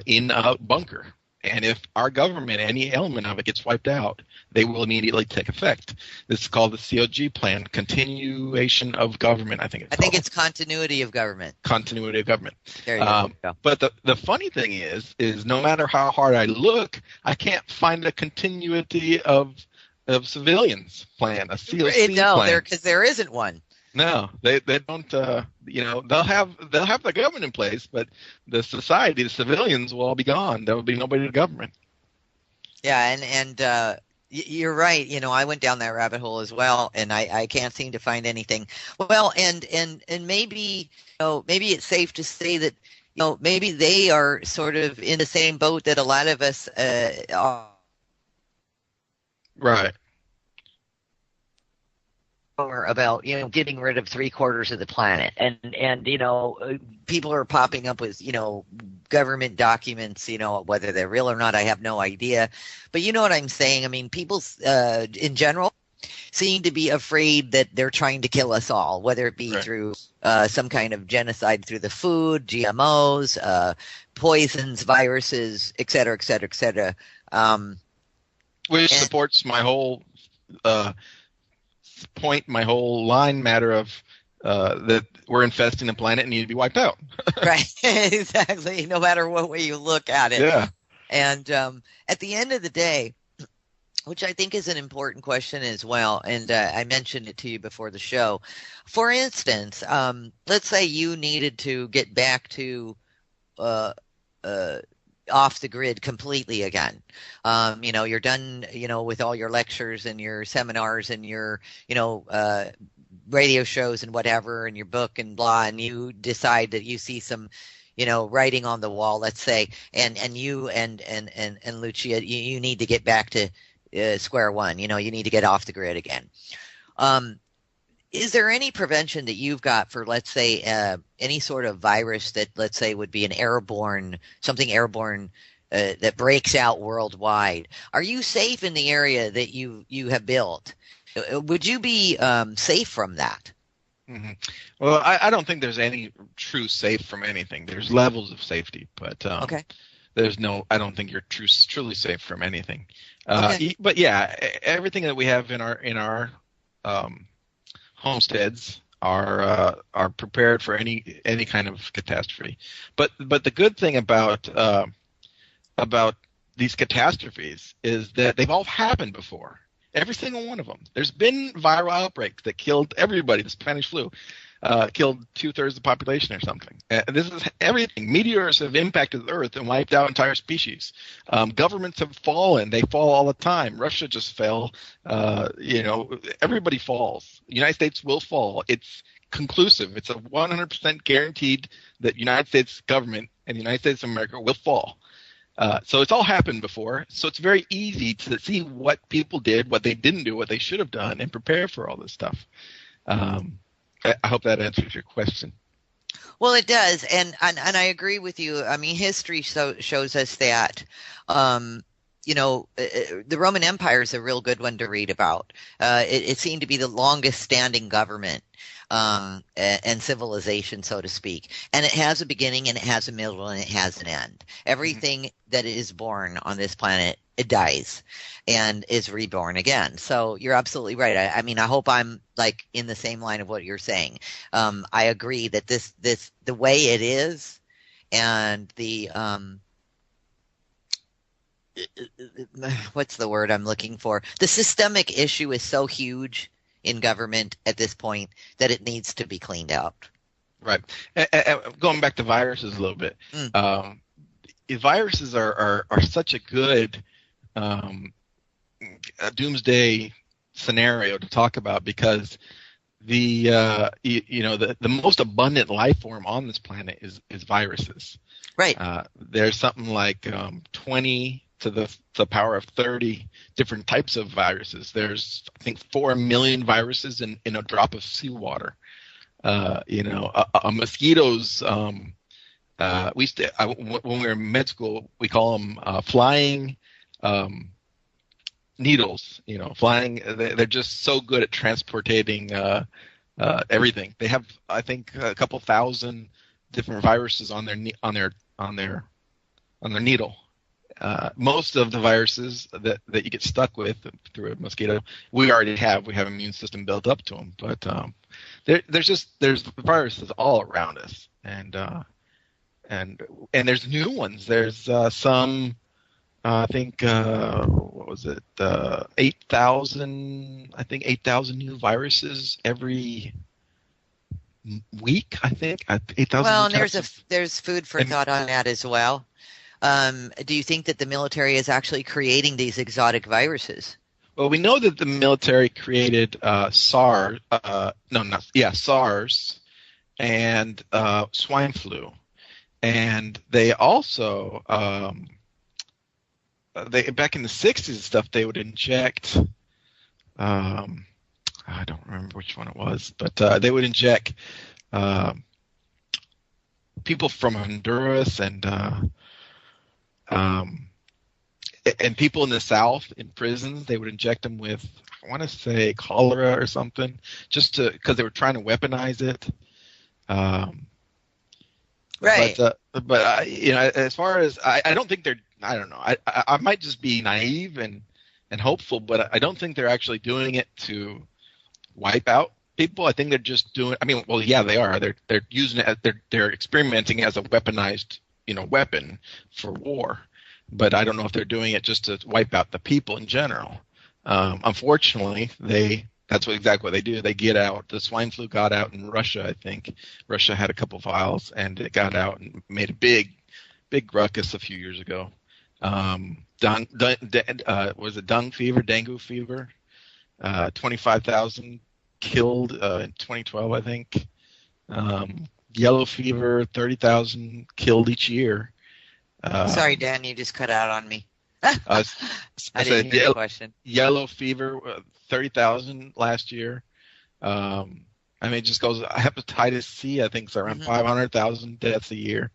in a bunker. And if our government, any element of it, gets wiped out, they will immediately take effect. This is called the COG plan, continuation of government, I think it's called. it's continuity of government. Continuity of government. There you go. But the funny thing is no matter how hard I look, I can't find a continuity of civilians plan, a COC plan. Because there isn't one. No, they don't. They'll have the government in place, but the society, the civilians, will all be gone. There will be nobody to government. Yeah, and you're right. I went down that rabbit hole as well, and I can't seem to find anything. Well, and maybe maybe it's safe to say that maybe they are sort of in the same boat that a lot of us are. Right. About getting rid of 3/4 of the planet, and people are popping up with government documents, whether they're real or not, I have no idea, but you know what I'm saying. I mean, people in general seem to be afraid that they're trying to kill us all, whether it be through some kind of genocide through the food, GMOs, poisons, viruses, et cetera, et cetera, et cetera. Which supports my whole point, my whole line matter of that we're infesting the planet and need to be wiped out. Right, exactly. No matter what way you look at it. Yeah. And at the end of the day, which I think is an important question as well, and I mentioned it to you before the show. For instance, let's say you needed to get back to off the grid completely again. You're done, with all your lectures and your seminars and your, radio shows and whatever, and your book and blah, and you decide that you see some, writing on the wall, let's say, and you and Lucia, you need to get back to square one. You need to get off the grid again. Is there any prevention that you've got for, let's say, any sort of virus that, let's say, would be something airborne that breaks out worldwide? Are you safe in the area that you have built? Would you be safe from that? Mm-hmm. Well, I don't think there's any true safe from anything. There's levels of safety, but okay. I don't think you're truly safe from anything. Okay. But yeah, everything that we have in our homesteads are prepared for any kind of catastrophe. But the good thing about these catastrophes is that they've all happened before. Every single one of them. There's been viral outbreaks that killed everybody. The Spanish flu killed 2/3 of the population or something. This is everything. Meteors have impacted the Earth and wiped out entire species. Governments have fallen. They fall all the time. Russia just fell. Everybody falls. The United States will fall. It's conclusive. It's a 100% guaranteed that United States government and the United States of America will fall. So it's all happened before. So it's very easy to see what people did, what they didn't do, what they should have done, and prepare for all this stuff. I hope that answers your question. Well, it does, and I agree with you. I mean, history shows us that, the Roman Empire is a real good one to read about. It seemed to be the longest standing government and civilization, so to speak. And it has a beginning, and it has a middle, and it has an end. Everything that is born on this planet, it dies and is reborn again. So you're absolutely right. I mean, I hope I'm like in the same line of what you're saying. I agree that this the way it is, and the what's the word I'm looking for? The systemic issue is so huge in government at this point that it needs to be cleaned out. Right. Going back to viruses a little bit, viruses are such a good doomsday scenario to talk about, because the most abundant life form on this planet is viruses. Right. There's something like 20 to the power of 30 different types of viruses. There's, I think, 4 million viruses in a drop of seawater. Mosquitoes. When we were in med school, we call them flying needles. Flying. They're just so good at transporting everything. They have, I think, a couple thousand different viruses on their needle. most of the viruses that you get stuck with through a mosquito, we already have. We have an immune system built up to them. But there's viruses all around us, and there's new ones. There's some. I think what was it? 8,000. I think 8,000 new viruses every week. I think 8,000. Well, and there's food for thought on that as well. Do you think that the military is actually creating these exotic viruses? Well, we know that the military created SARS and swine flu, and they also back in the 60s and stuff, they would inject. I don't remember which one it was, but they would inject people from Honduras and people in the South in prisons. They would inject them with, I want to say, cholera or something, just because they were trying to weaponize it. Right. But as far as I don't think they're. I don't know. I might just be naive and hopeful, but I don't think they're actually doing it to wipe out people. I think they're just doing. I mean, well, yeah, they are. They're using it. They're experimenting as a weaponized, weapon for war. But I don't know if they're doing it just to wipe out the people in general. Unfortunately, that's exactly what they do. They get out. The swine flu got out in Russia. I think Russia had a couple vials, and it got out and made a big ruckus a few years ago. Was it dengue fever? 25,000 killed in 2012, I think. Yellow fever, 30,000 killed each year. Sorry, Dan, you just cut out on me. I didn't hear the question. Yellow fever, 30,000 last year. It just goes. Hepatitis C, I think, is around 500,000 deaths a year.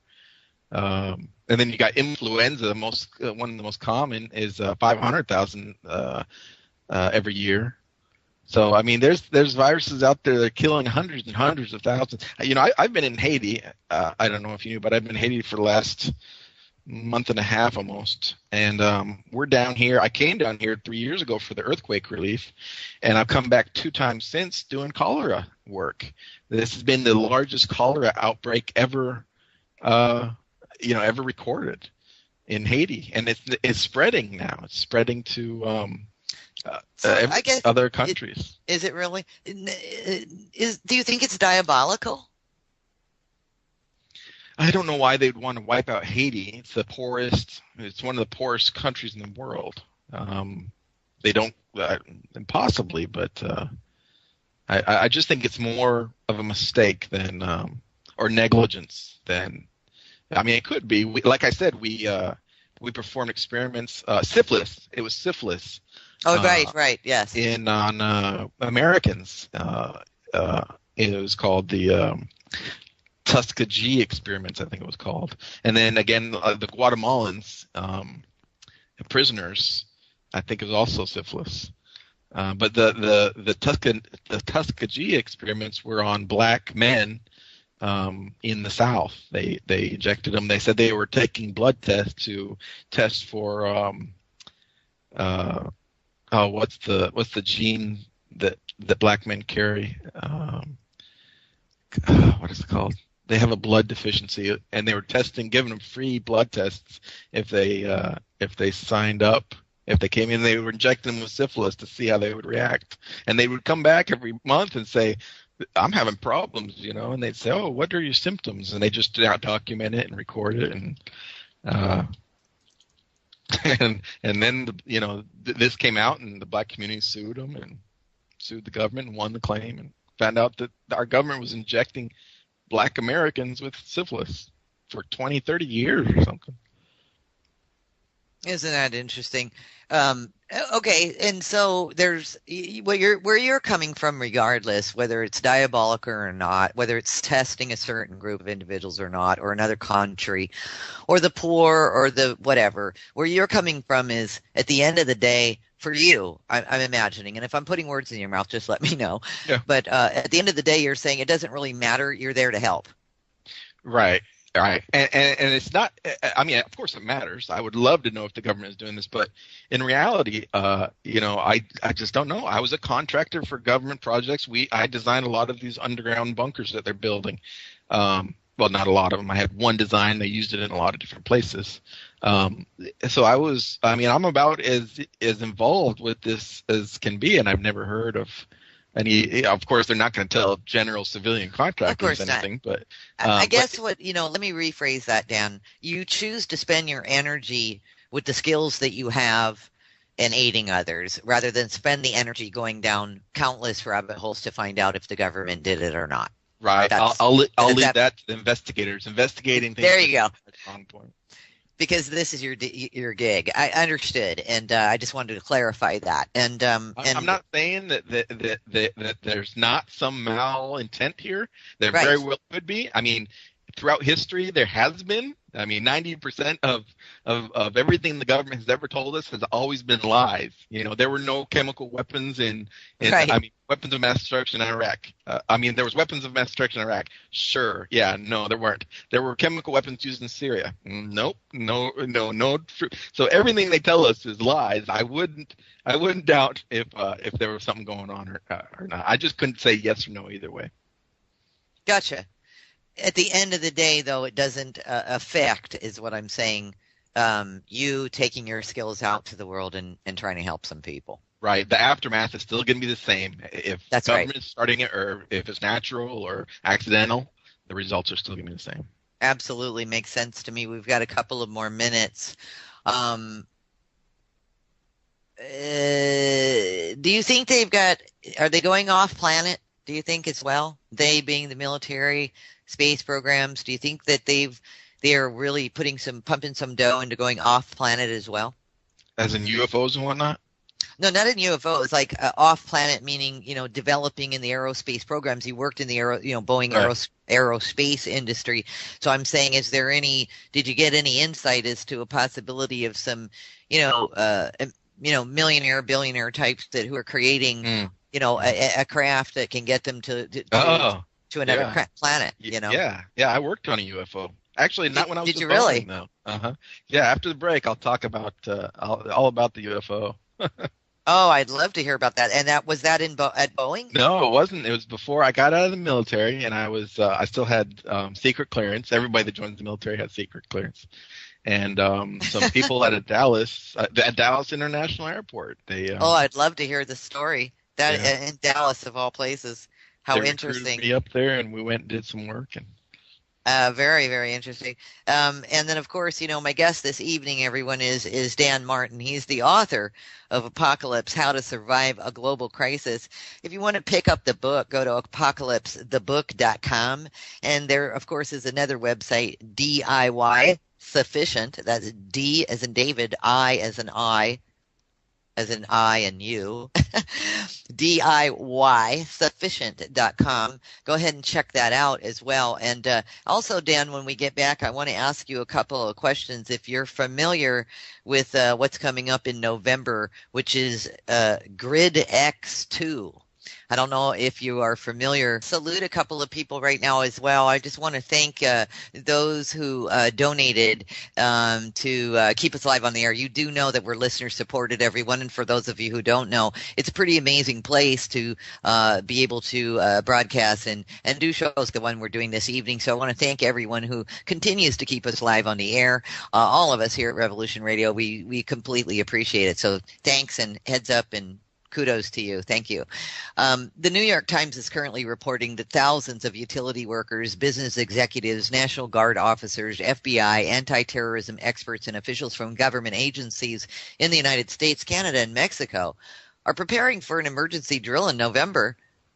And then you got influenza. One of the most common is 500,000 every year. So I mean, there's viruses out there that are killing hundreds and hundreds of thousands. I've been in Haiti. I don't know if you knew, but I've been in Haiti for the last month and a half almost. And we're down here. I came down here 3 years ago for the earthquake relief, and I've come back 2 times since doing cholera work. This has been the largest cholera outbreak ever recorded in Haiti, and it's spreading now. It's spreading to I guess other countries. Is it really? Do you think it's diabolical? I don't know why they'd want to wipe out Haiti. It's the poorest. It's one of the poorest countries in the world. They don't, impossibly, but I just think it's more of a mistake than or negligence than. I mean, it could be. Like I said, we performed experiments. Syphilis. It was syphilis. Oh, right, yes. On Americans. It was called the Tuskegee experiments, I think it was called. And then again, the Guatemalans prisoners, I think it was also syphilis. But the Tuskegee experiments were on black men in the South. They injected them. They said they were taking blood tests to test for what's the gene that black men carry? What is it called? They have a blood deficiency, and they were giving them free blood tests if they signed up. If they came in, they were injecting them with syphilis to see how they would react. And they would come back every month and say, I'm having problems, and they'd say, oh, what are your symptoms? And they just document it and record it. And then, this came out, and the black community sued them and sued the government and won the claim and found out that our government was injecting black Americans with syphilis for 20, 30 years or something. Isn't that interesting? Okay, and so there's where you're coming from, regardless whether it's diabolical or not, whether it's testing a certain group of individuals or not, or another country, or the poor, or the whatever. Where you're coming from is, at the end of the day, for you, I'm imagining, and if I'm putting words in your mouth, just let me know. Yeah. But at the end of the day, you're saying it doesn't really matter. You're there to help. Right. All right, and it's not. I mean, of course, it matters. I would love to know if the government is doing this, but in reality, I just don't know. I was a contractor for government projects. I designed a lot of these underground bunkers that they're building. Well, not a lot of them. I had one design. They used it in a lot of different places. So I'm about as involved with this as can be, and I've never heard of any. Of course, they're not going to tell general civilian contractors anything, but I guess let me rephrase that, Dan. You choose to spend your energy with the skills that you have and aiding others, rather than spend the energy going down countless rabbit holes to find out if the government did it or not. Right. I'll leave that to the investigators investigating things. There you go. Wrong point. Because this is your gig. I understood, and I just wanted to clarify that. And I'm not saying that there's not some malintent here. There right. very well could be. I mean, throughout history, there has been. I mean, 90% of everything the government has ever told us has always been lies. There were no chemical weapons right. I mean, weapons of mass destruction in Iraq. There was weapons of mass destruction in Iraq. Sure. Yeah. No, there weren't. There were chemical weapons used in Syria. Nope. No. So everything they tell us is lies. I wouldn't doubt if there was something going on or not. I just couldn't say yes or no either way. Gotcha. At the end of the day, though, it doesn't affect, is what I'm saying, you taking your skills out to the world and trying to help some people. Right. The aftermath is still going to be the same. If that's government right. is starting it, or if it's natural or accidental, the results are still going to be the same. Absolutely. Makes sense to me. We've got a couple of more minutes. Do you think are they going off planet? Do you think as well? They being the military, space programs, do you think that they are really pumping some dough into going off planet as well? As in UFOs and whatnot? No, not in UFOs. Like off planet, meaning developing in the aerospace programs. He worked in the Boeing right. aerospace industry. So I'm saying, did you get any insight as to a possibility of some millionaire, billionaire types who are creating a craft that can get them to another planet? Yeah. I worked on a UFO. Actually, not when I was. Did you really? No. Yeah. After the break, I'll talk about all about the UFO. Oh, I'd love to hear about that. And was that at Boeing? No, it wasn't. It was before I got out of the military, and I still had secret clearance. Everybody that joins the military has secret clearance. And some people at Dallas International Airport. I'd love to hear the story. In Dallas, of all places. How interesting. Me up there, and we went and did some work. And very, very interesting. And then, of course, my guest this evening, everyone, is Dan Martin. He's the author of Apocalypse: How to Survive a Global Crisis. If you want to pick up the book, go to apocalypsethebook.com. And there, of course, is another website, DIY Sufficient. That's D as in David, I as in I and you, DIYsufficient.com. Go ahead and check that out as well. And also, Dan, when we get back, I want to ask you a couple of questions. If you're familiar with what's coming up in November, which is Grid X2. I don't know if you are familiar. Salute a couple of people right now as well. I just want to thank those who donated to keep us live on the air. You do know that we're listener supported, everyone. And for those of you who don't know, it's a pretty amazing place to be able to broadcast and do shows, the one we're doing this evening. So I want to thank everyone who continues to keep us live on the air. All of us here at Revolution Radio, we completely appreciate it. So thanks and heads up and kudos to you. Thank you. The New York Times is currently reporting that thousands of utility workers, business executives, National Guard officers, FBI, anti-terrorism experts, and officials from government agencies in the United States, Canada, and Mexico are preparing for an emergency drill in November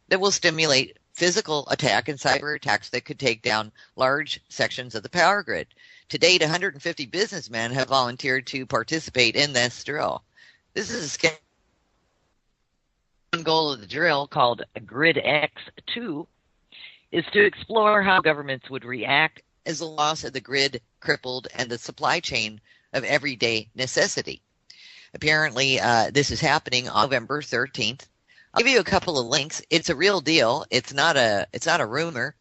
that will stimulate physical attack and cyber attacks that could take down large sections of the power grid. To date, 150 businessmen have volunteered to participate in this drill. This is a goal of the drill, called Grid X2, is to explore how governments would react as the loss of the grid crippled and the supply chain of everyday necessity. Apparently, this is happening on November 13th. I'll give you a couple of links. It's a real deal. It's not a rumor.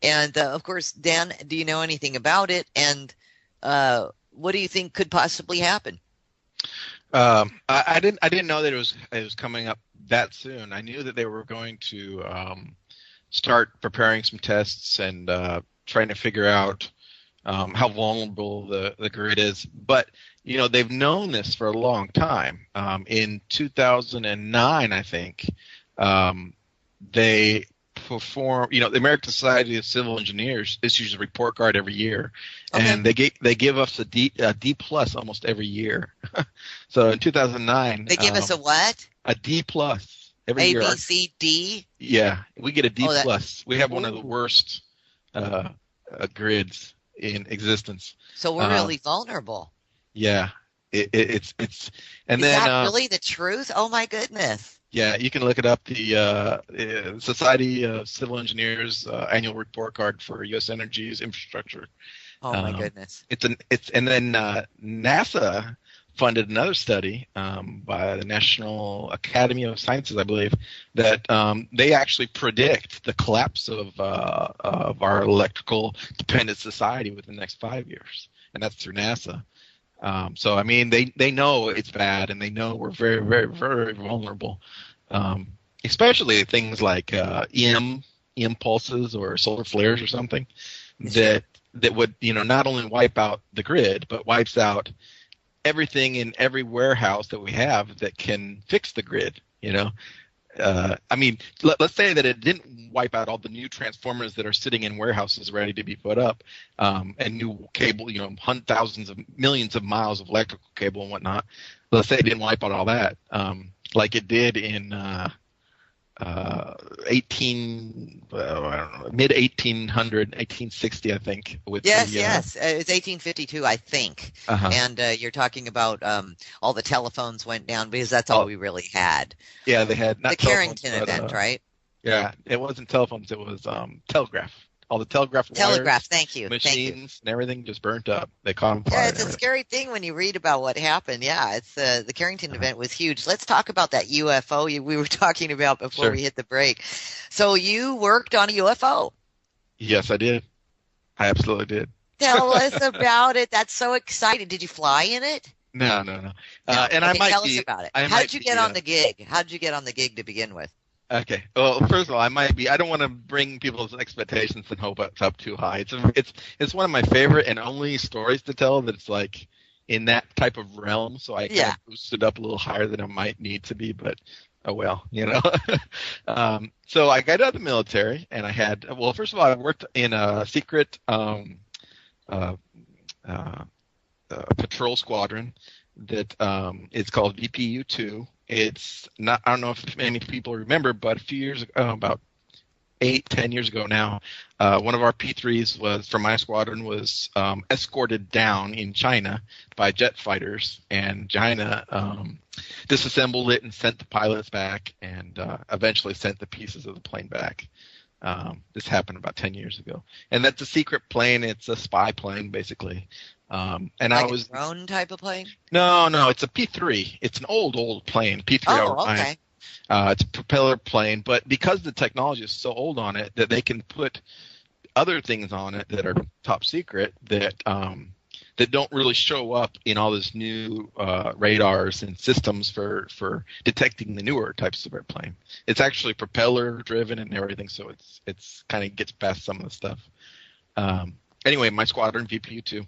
And of course, Dan, do you know anything about it? And what do you think could possibly happen? I didn't know that it was coming up that soon. I knew that they were going to start preparing some tests and trying to figure out how vulnerable the grid is. But they've known this for a long time. In 2009, I think, they perform. The American Society of Civil Engineers issues a report card every year, Okay. and they give us a D plus almost every year. So in 2009, They give us a what? A D plus every A, year. B, C, D? Yeah, we get a D Oh, plus. We have one of the worst grids in existence. So we're really vulnerable. Yeah, it's and Is then that really the truth? Oh my goodness. yeah, you can look it up. The Society of Civil Engineers annual report card for U.S. Energy's infrastructure. Oh my goodness. And then NASA funded another study by the National Academy of Sciences, I believe, that they actually predict the collapse of our electrical dependent society within the next 5 years, and that's through NASA. So I mean, they know it's bad, and they know we're very, very, very vulnerable, especially things like EM pulses or solar flares or something that would not only wipe out the grid, but wipes out everything in every warehouse that we have that can fix the grid. I mean, let's say that it didn't wipe out all the new transformers that are sitting in warehouses ready to be put up, and new cable, thousands of millions of miles of electrical cable and whatnot. Let's say it didn't wipe out all that, like it did in mid 1860, I think. Yes. It's 1852, I think. And you're talking about all the telephones went down because that's all we really had. Yeah, they had not the Carrington event, right? Yeah, it wasn't telephones. It was telegraph. All the telegraph wires, thank you. Machines and everything just burnt up. They caught on fire. Yeah, it's a scary thing when you read about what happened. Yeah, it's the Carrington event was huge. Let's talk about that UFO we were talking about before we hit the break. So you worked on a UFO. Yes, I did. I absolutely did. Tell us about it. That's so exciting. Did you fly in it? No. No. And I might tell us about it. How did you get on the gig? How did you get on the gig to begin with? Okay. Well, first of all, I don't want to bring people's expectations and hopes up too high. It's one of my favorite and only stories to tell that's like in that type of realm. So I kind of boosted up a little higher than I might need to be, but oh well, So I got out of the military, and first of all, I worked in a secret patrol squadron that it's called VPU-2. It's not. I don't know if many people remember, but a few years ago, about 8-10 years ago now, one of our P3s was from my squadron was escorted down in China by jet fighters, and China disassembled it and sent the pilots back, and eventually sent the pieces of the plane back. This happened about 10 years ago, and that's a secret plane. It's a spy plane, basically. And like I was a drone type of plane? No, it's a P3. It's an old plane, P3. Oh, okay. It's a propeller plane, but because the technology is so old on it that they can put other things on it that are top secret that don't really show up in all this new radars and systems for detecting the newer types of airplane. It's actually propeller driven and everything, so it's kind of gets past some of the stuff. Anyway, my squadron VPU-2.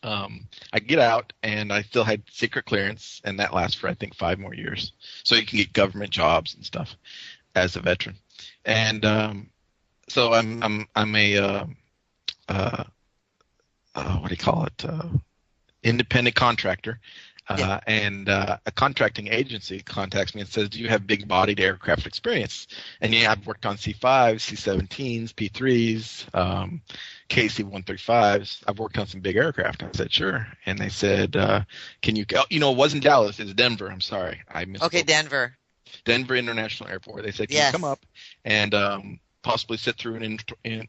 I get out, and I still had secret clearance, and that lasts for I think 5 more years. So you can get government jobs and stuff as a veteran. And so I'm a what do you call it? Independent contractor. And a contracting agency contacts me and says, do you have big-bodied aircraft experience? And yeah, I've worked on C-5s, C-17s, P-3s, KC-135s. I've worked on some big aircraft. I said, sure. And they said, can you go? It wasn't Dallas. It's Denver. I'm sorry. I missed. Okay, Denver. Denver International Airport. They said, can you come up and possibly sit through an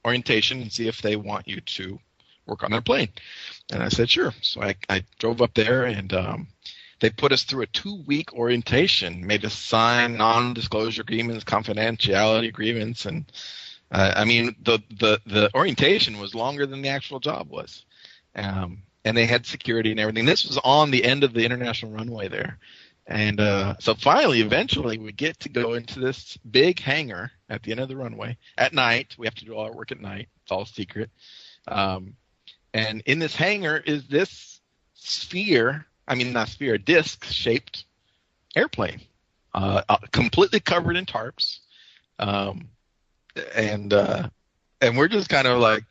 orientation and see if they want you to work on their plane? And I said, sure. So I drove up there, and they put us through a 2-week orientation, made us sign non-disclosure agreements, confidentiality agreements, and I mean, the orientation was longer than the actual job was, and they had security and everything. This was on the end of the international runway there, and so finally, eventually, we get to go into this big hangar at the end of the runway at night. We have to do all our work at night. It's all secret. And in this hangar is this disc-shaped airplane, completely covered in tarps. And we're just kind of like,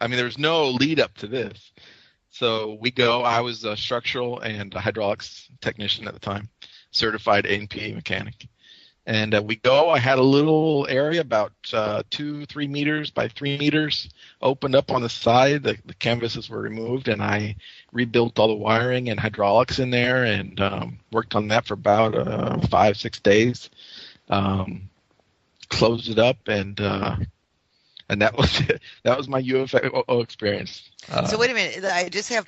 I mean, there's no lead up to this. So we go. I was a structural and a hydraulics technician at the time, certified A&P mechanic. And we go. I had a little area about 2-3 meters by 3 meters opened up on the side. The canvases were removed, and I rebuilt all the wiring and hydraulics in there, and worked on that for about 5-6 days. Closed it up, and that was it. That was my UFO experience. So wait a minute. I just have.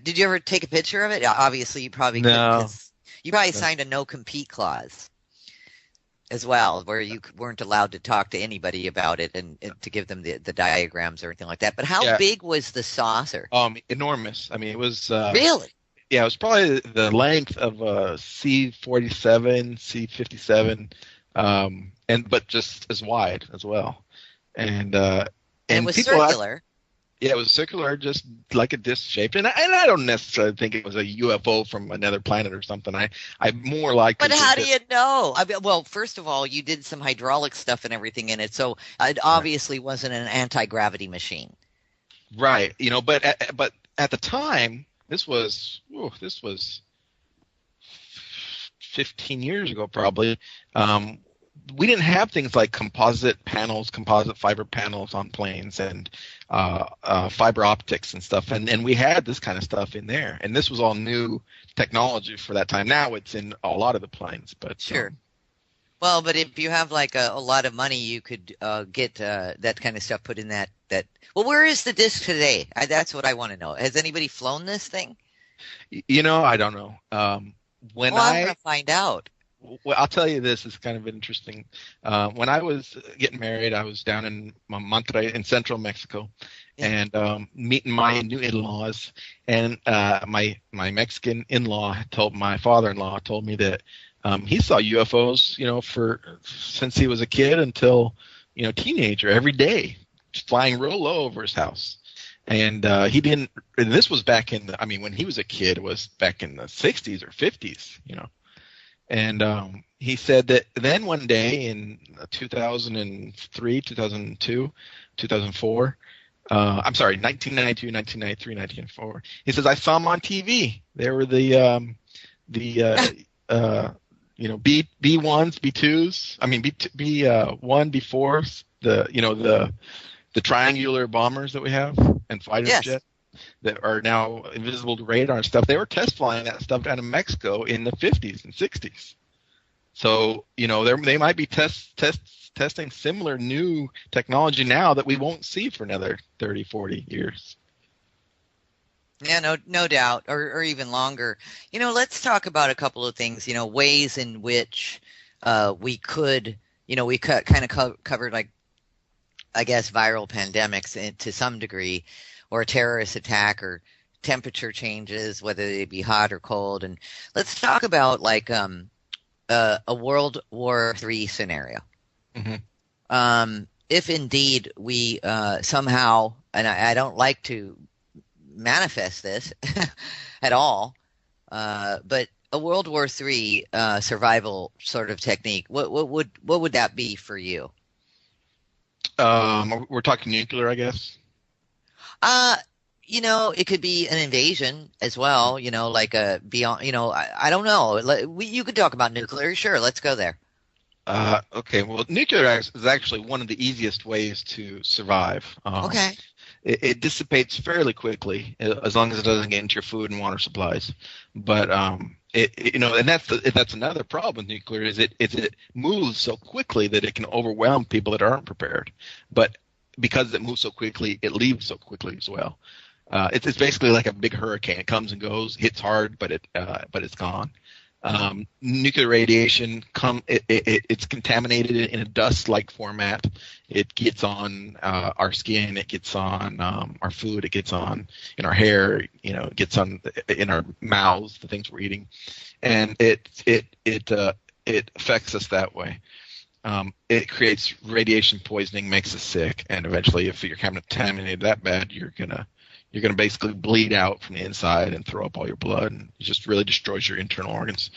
Did you ever take a picture of it? Obviously, you probably no. Couldn't, you probably signed a no-compete clause as well, where you weren't allowed to talk to anybody about it and to give them the diagrams or anything like that. But how big was the saucer? Enormous. I mean, it was really. Yeah, it was probably the length of a C-47, C-57, but just as wide as well. And it was circular. Yeah, it was circular, just like a disc shaped. And I don't necessarily think it was a UFO from another planet or something. I more like. But how do you know? I mean, well, first of all, you did some hydraulic stuff and everything in it, so it obviously wasn't an anti-gravity machine. Right. But at the time, this was 15 years ago probably. We didn't have things like composite fiber panels on planes, and fiber optics and stuff, and we had this kind of stuff in there, and this was all new technology for that time. Now it's in a lot of the planes, but sure. Well, but if you have like a lot of money, you could get that kind of stuff put in that. Well, where is the disc today? That's what I want to know. Has anybody flown this thing? I don't know. I'm going to find out. Well, I'll tell you this is kind of interesting. When I was getting married, I was down in Monterrey in central Mexico, and meeting my new in-laws. And my Mexican in-law my father-in-law told me that he saw UFOs, since he was a kid until teenager, every day, just flying real low over his house. And he didn't. And this was back in when he was a kid, it was back in the 60s or 50s, And he said that then one day in 2003, 2002, 2004, 1992, 1993, 1994, he says, I saw them on TV. They were the B1s, B2s, B1, B4s, the triangular bombers that we have and fighter jets that are now invisible to radar and stuff. They were test flying that stuff down in Mexico in the 50s and 60s. So, they might be testing similar new technology now that we won't see for another 30, 40 years. Yeah, no doubt, or even longer. Let's talk about a couple of things, ways in which we could, we kind of covered, like, I guess, viral pandemics to some degree, or a terrorist attack, or temperature changes, whether they be hot or cold. And let's talk about like a World War III scenario. Mm-hmm. If indeed we somehow, and I don't like to manifest this at all, but a World War III survival sort of technique, what would that be for you? We're talking nuclear, I guess. It could be an invasion as well, like a beyond, I don't know. You could talk about nuclear. Sure. Let's go there. Okay. Well, nuclear is actually one of the easiest ways to survive. Okay. It dissipates fairly quickly as long as it doesn't get into your food and water supplies. But, and that's another problem with nuclear is it moves so quickly that it can overwhelm people that aren't prepared. But because it moves so quickly, it leaves so quickly as well. It's basically like a big hurricane. It comes and goes, hits hard, but it's gone. Nuclear radiation it's contaminated in a dust-like format. It gets on our skin, it gets on our food, it gets on in our hair, it gets on in our mouths, the things we're eating, and it affects us that way. It creates radiation poisoning, makes us sick, and eventually, if you're contaminated that bad, you're gonna basically bleed out from the inside and throw up all your blood, and it just really destroys your internal organs.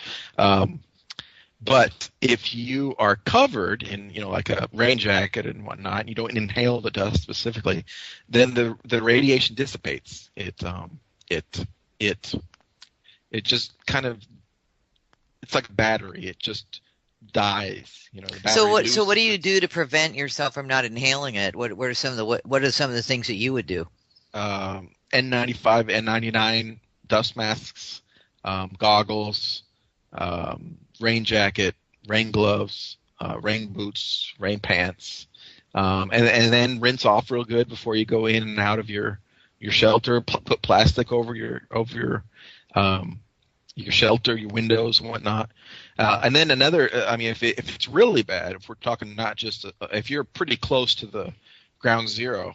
But if you are covered in, like a rain jacket and whatnot, and you don't inhale the dust specifically, then the radiation dissipates. It just kind of, it's like a battery. It just dies. So what do you do to prevent yourself from not inhaling it? What are some of the things that you would do? N95, N99 dust masks, goggles, rain jacket, rain gloves, rain boots, rain pants, and then rinse off real good before you go in and out of your shelter. Put plastic over your shelter, your windows and whatnot. And then another, if it's really bad, if we're talking not just if you're pretty close to the ground zero,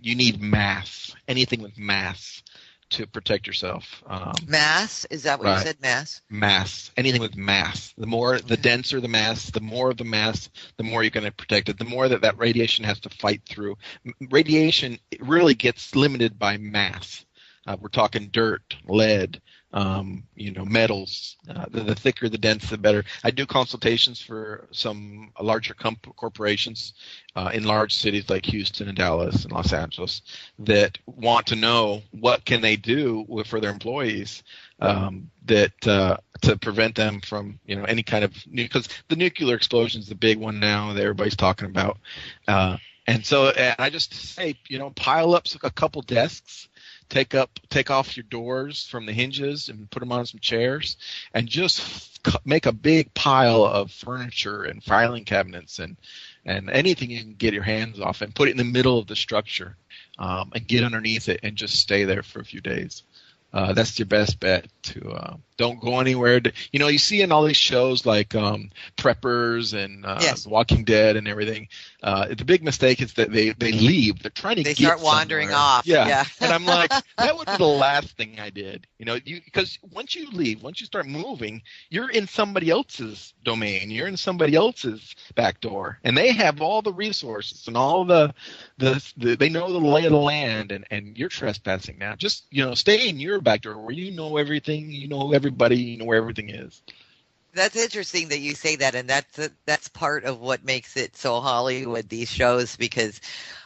you need mass, anything with mass to protect yourself. Mass? Is that what you said, mass? Mass. Anything with mass. The denser the mass, the more of the mass, the more you're going to protect it, the more that radiation has to fight through. Radiation really gets limited by mass. We're talking dirt, lead, metals. The thicker, the denser, the better. I do consultations for some larger corporations in large cities like Houston and Dallas and Los Angeles that want to know what can they do for their employees to prevent them from any kind of, because the nuclear explosion is the big one now that everybody's talking about. And I just say, pile up a couple desks. Take off your doors from the hinges and put them on some chairs, and just make a big pile of furniture and filing cabinets and anything you can get your hands off, and put it in the middle of the structure, and get underneath it and just stay there for a few days. That's your best bet. Don't go anywhere. You see in all these shows like Preppers and yes. Walking Dead and everything. The big mistake is that they leave. They're trying to they get start wandering somewhere. off. Yeah. And I'm like, that would be the last thing I did. Because once you leave, once you start moving, you're in somebody else's domain. You're in somebody else's back door, and they have all the resources and all the they know the lay of the land, and you're trespassing now. Just stay in your back door where you know everything, you know everybody, you know where everything is. That's interesting that you say that, and that's part of what makes it so Hollywood, these shows, because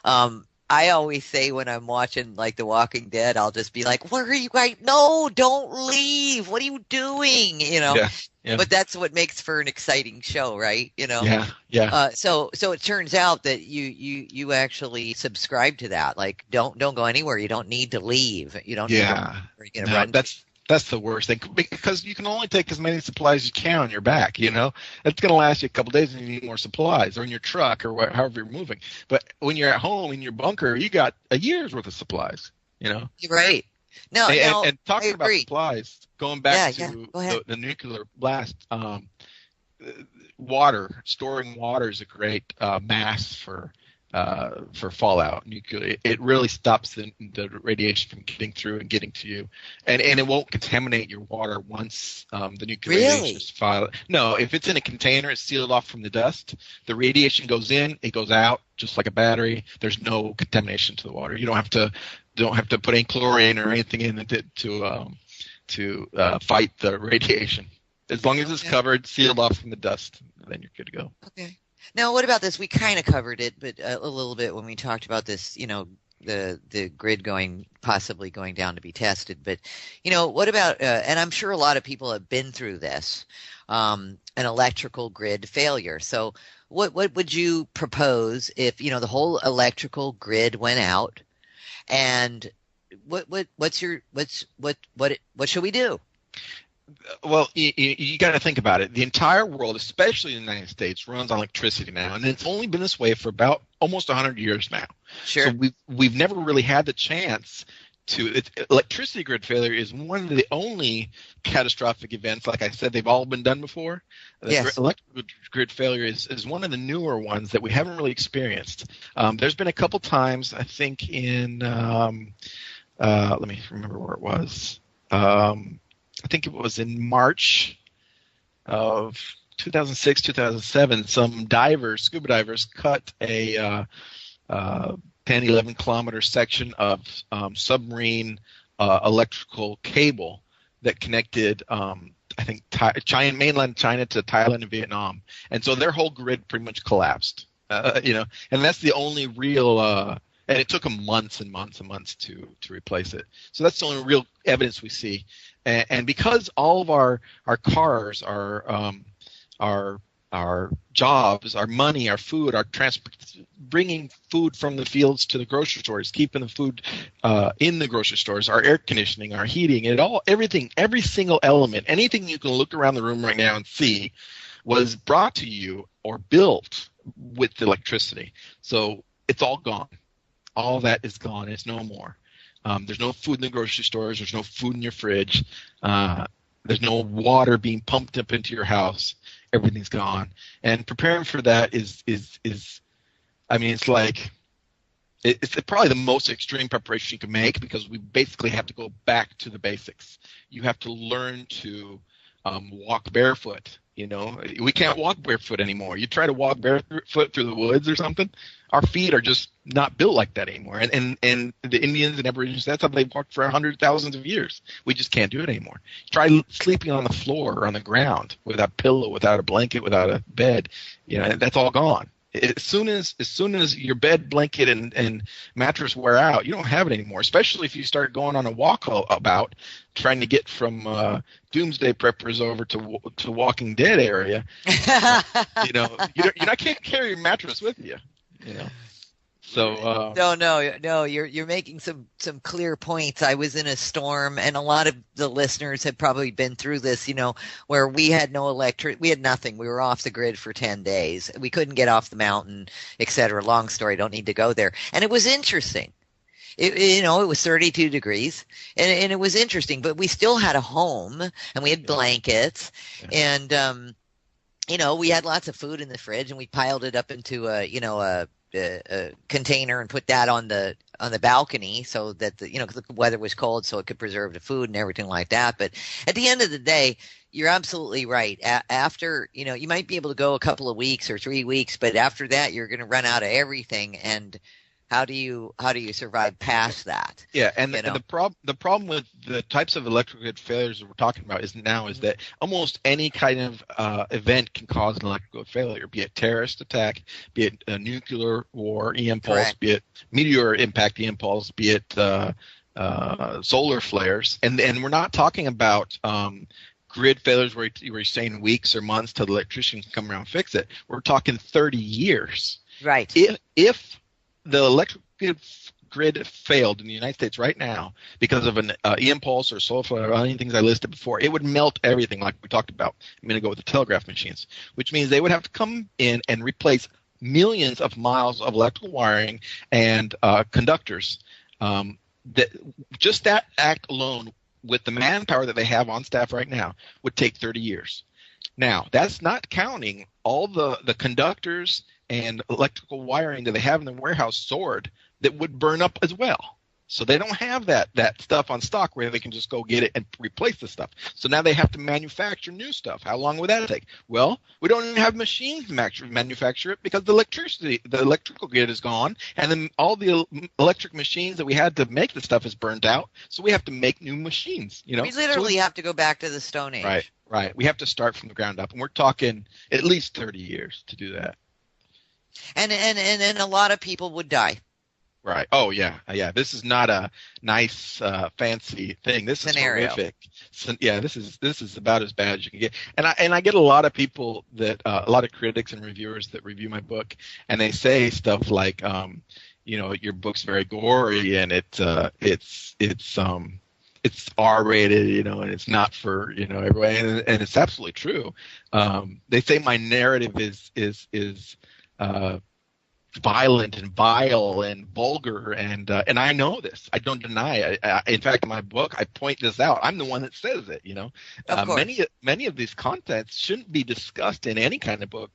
I always say when I'm watching like The Walking Dead, I'll just be like, "Where are you guys? No, don't leave! What are you doing?" Yeah. But that's what makes for an exciting show, right? Yeah. So it turns out that you actually subscribe to that. Like, don't go anywhere. You don't need to leave. You don't. Yeah. Need to run. That's the worst thing, because you can only take as many supplies as you can on your back. It's going to last you a couple of days, and you need more supplies, or in your truck, or however you're moving. But when you're at home in your bunker, you got a year's worth of supplies. You're right. No, and talking about supplies, going back to the nuclear blast, storing water is a great mass for fallout. Nuclear, it really stops the radiation from getting through and getting to you, and it won't contaminate your water once the nuclear radiation is filed. No, if it's in a container, it's sealed off from the dust. The radiation goes in, it goes out, just like a battery. There's no contamination to the water. You don't have to put any chlorine or anything in it to fight the radiation. As long as it's covered, sealed off from the dust, then you're good to go. Okay. Now, what about this? We kind of covered it, but a little bit when we talked about this, the grid possibly going down to be tested. But, what about, and I'm sure a lot of people have been through this, an electrical grid failure. So what would you propose if, the whole electrical grid went out, and what should we do? Well, you got to think about it. The entire world, especially the United States, runs on electricity now, and it's only been this way for about almost 100 years now. Sure. So we've never really had the chance electricity grid failure is one of the only catastrophic events. Like I said, they've all been done before. Yes. Electrical grid failure is one of the newer ones that we haven't really experienced. There's been a couple times, I think, in let me remember where it was. I think it was in March of 2006, 2007. Some divers, scuba divers, cut a 10, 11 kilometer section of submarine electrical cable that connected, I think, mainland China to Thailand and Vietnam. And so their whole grid pretty much collapsed, and that's the only real, and it took them months and months and months to replace it. So that's the only real evidence we see. And because all of our cars, our jobs, our money, our food, our transport, bringing food from the fields to the grocery stores, keeping the food in the grocery stores, our air conditioning, our heating, everything, every single element, anything you can look around the room right now and see was brought to you or built with electricity. So it's all gone. All that is gone. It's no more. There's no food in the grocery stores. There's no food in your fridge. There's no water being pumped up into your house. Everything's gone. And preparing for that is I mean, it's like it's probably the most extreme preparation you can make, because we basically have to go back to the basics. You have to learn to walk barefoot. We can't walk barefoot anymore. You try to walk barefoot through the woods or something, our feet are just not built like that anymore. And the Indians and Aborigines, that's how they walked for hundreds, thousands of years. We just can't do it anymore. Try sleeping on the floor or on the ground without a pillow, without a blanket, without a bed. That's all gone. As soon as your bed, blanket, and mattress wear out, you don't have it anymore. Especially if you start going on a walkabout, trying to get from doomsday preppers over to Walking Dead area. You can't carry your mattress with you. So no, you're making some clear points. I was in a storm, and a lot of the listeners have probably been through this, where we had no we had nothing. We were off the grid for 10 days. We couldn't get off the mountain, etc. Long story, don't need to go there. And it was interesting. It was 32 degrees, and it was interesting, but we still had a home, and we had blankets, and we had lots of food in the fridge, and we piled it up into a container and put that on the balcony so that the weather was cold, so it could preserve the food and everything like that. But at the end of the day, you're absolutely right. After you might be able to go a couple of weeks or 3 weeks, but after that, you're going to run out of everything. And how do you survive past that? Yeah, and the problem with the types of electrical grid failures that we're talking about is that almost any kind of event can cause an electrical failure, be it terrorist attack, be it a nuclear war EM pulse, be it meteor impact EM pulse, be it solar flares, and we're not talking about grid failures where you're saying weeks or months till the electrician can come around and fix it. We're talking 30 years. Right. If the electric grid failed in the United States right now because of an EM pulse or solar flare or any things I listed before, it would melt everything like we talked about a minute ago with the telegraph machines, which means they would have to come in and replace millions of miles of electrical wiring and conductors. That act alone, with the manpower that they have on staff right now, would take 30 years. Now, that's not counting all the conductors and electrical wiring that they have in the warehouse stored that would burn up as well. So they don't have that stuff on stock where they can just go get it and replace the stuff. So now they have to manufacture new stuff. How long would that take? Well, we don't even have machines to manufacture it because the electrical grid is gone, and then all the electric machines that we had to make the stuff is burned out. So we have to make new machines. We literally have to go back to the Stone Age. Right. We have to start from the ground up, and we're talking at least 30 years to do that. And a lot of people would die. Right. Oh, yeah. This is not a nice, fancy thing. This is horrific. So, yeah, this is about as bad as you can get. And I get a lot of people a lot of critics and reviewers that review my book, and they say stuff like, your book's very gory and it's R-rated, and it's not for everybody, and it's absolutely true. They say my narrative is violent and vile and vulgar, and I know this. I don't deny it. In fact, in my book, I point this out. I'm the one that says it. Of course. Many of these contents shouldn't be discussed in any kind of book,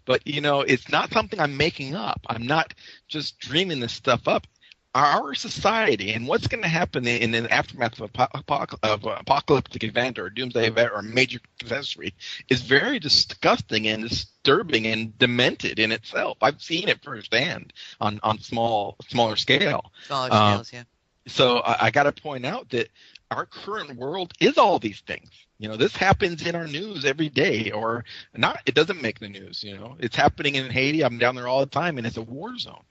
but it's not something I'm making up. I'm not just dreaming this stuff up. Our society and what's going to happen in the aftermath of apocalyptic event or a doomsday event or a major catastrophe is very disgusting and disturbing and demented in itself. I've seen it firsthand on smaller scale. Smaller scales, yeah. So I got to point out that our current world is all these things. This happens in our news every day, or not. It doesn't make the news. It's happening in Haiti. I'm down there all the time, and it's a war zone.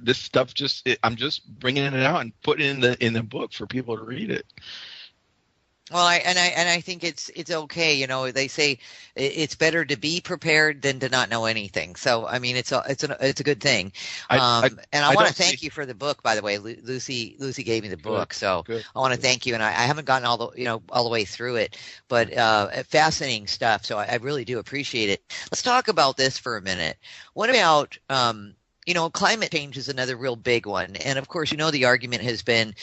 This stuff I'm just bringing it out and putting it in the book for people to read it. Well, I think it's okay. They say it's better to be prepared than to not know anything. So I mean, it's a good thing. I want to thank you for the book, by the way. Lucy gave me the book, so good. I want to thank you. And I haven't gotten all the way through it, but fascinating stuff. So I really do appreciate it. Let's talk about this for a minute. What about climate change is another real big one. And of course, the argument has been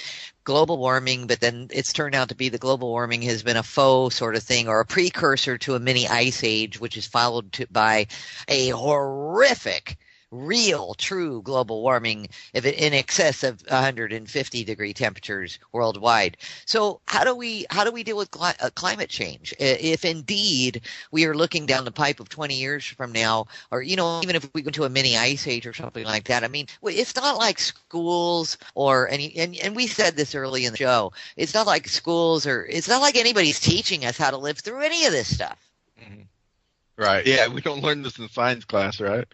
global warming, but then it's turned out to be the global warming has been a faux sort of thing or a precursor to a mini ice age, which is followed by a horrific real, true global warming in excess of 150 degree temperatures worldwide. So how do we deal with climate change? If indeed we are looking down the pipe of 20 years from now, or even if we go to a mini ice age or something like that, I mean, it's not like schools and we said this early in the show. It's not like schools it's not like anybody's teaching us how to live through any of this stuff. Mm-hmm. Right. Yeah, we don't learn this in science class, right?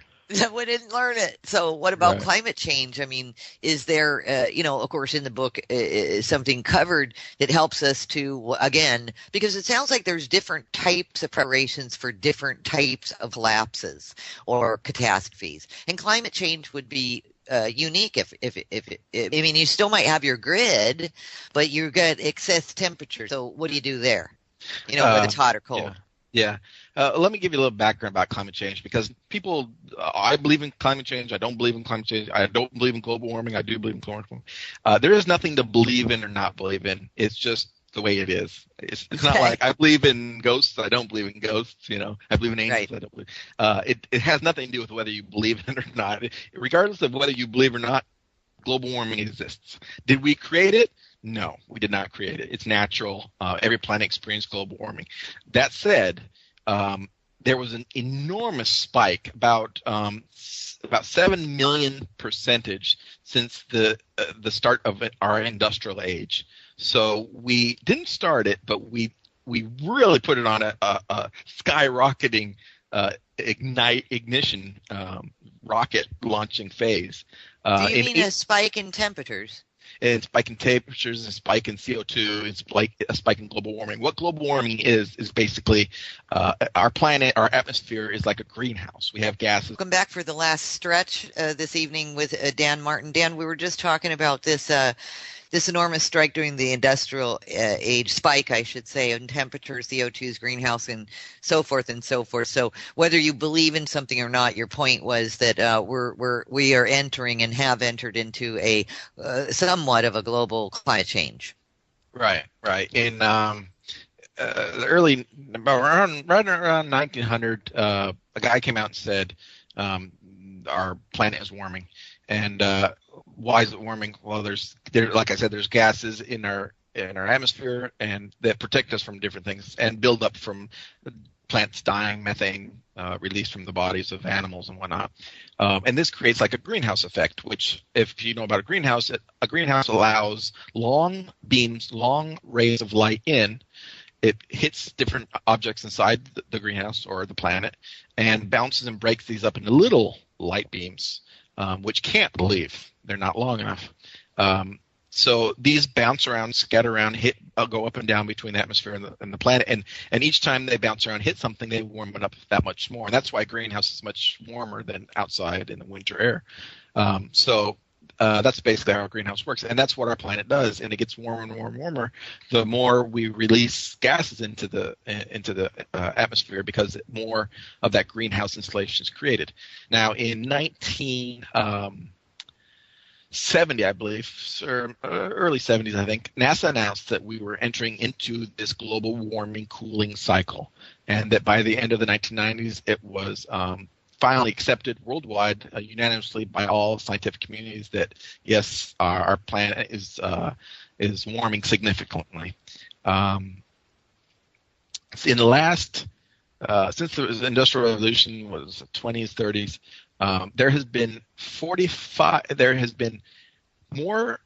We didn't learn it. So what about climate change? I mean, is there, of course, in the book, something covered that helps us to, again, because it sounds like there's different types of preparations for different types of collapses or catastrophes. And climate change would be unique if I mean, you still might have your grid, but you get excess temperature. So what do you do there? Whether it's hot or cold. Yeah. Let me give you a little background about climate change, because people, I believe in climate change. I don't believe in climate change. I don't believe in global warming. I do believe in global warming. There is nothing to believe in or not believe in. It's just the way it is. It's not like I believe in ghosts. I don't believe in ghosts. I believe in angels. Right. I don't believe. It has nothing to do with whether you believe in it or not. Regardless of whether you believe or not, global warming exists. Did we create it? No, we did not create it. It's natural. Every planet experienced global warming. That said, there was an enormous spike, about 7 million percentage since the start of our industrial age. So we didn't start it, but we really put it on a skyrocketing ignition rocket launching phase. Do you mean a spike in temperatures? And spike in temperatures, and spike in CO2, and a spike in global warming. What global warming is basically our planet, our atmosphere is like a greenhouse. We have gases. Welcome back for the last stretch this evening with Dan Martin. Dan, we were just talking about this enormous strike during the industrial age, spike, I should say, in temperatures, CO2's, greenhouse, and so forth and so forth. So whether you believe in something or not, your point was that we are entering and have entered into a somewhat of a global climate change. Right. In the early, right around 1900, a guy came out and said our planet is warming. And why is it warming? Well, like I said, there's gases in our atmosphere and that protect us from different things and build up from plants dying, methane released from the bodies of animals and whatnot. And this creates like a greenhouse effect, which, if you know about a greenhouse allows long beams, long rays of light in. It hits different objects inside the greenhouse or the planet and bounces and breaks these up into little light beams. Which can't leave. They're not long enough. So these bounce around, scatter around, go up and down between the atmosphere and the planet. And each time they bounce around, hit something, they warm it up that much more. And that's why greenhouse is much warmer than outside in the winter air. So That's basically how a greenhouse works, and that's what our planet does. And it gets warmer and warmer and warmer the more we release gases into the atmosphere, because more of that greenhouse insulation is created. Now, in 1970, I believe, or early 70s, I think, NASA announced that we were entering into this global warming cooling cycle, and that by the end of the 1990s, it was finally accepted worldwide unanimously by all scientific communities that yes, our planet is warming significantly. In the last since the Industrial Revolution was 20s, 30s, there has been more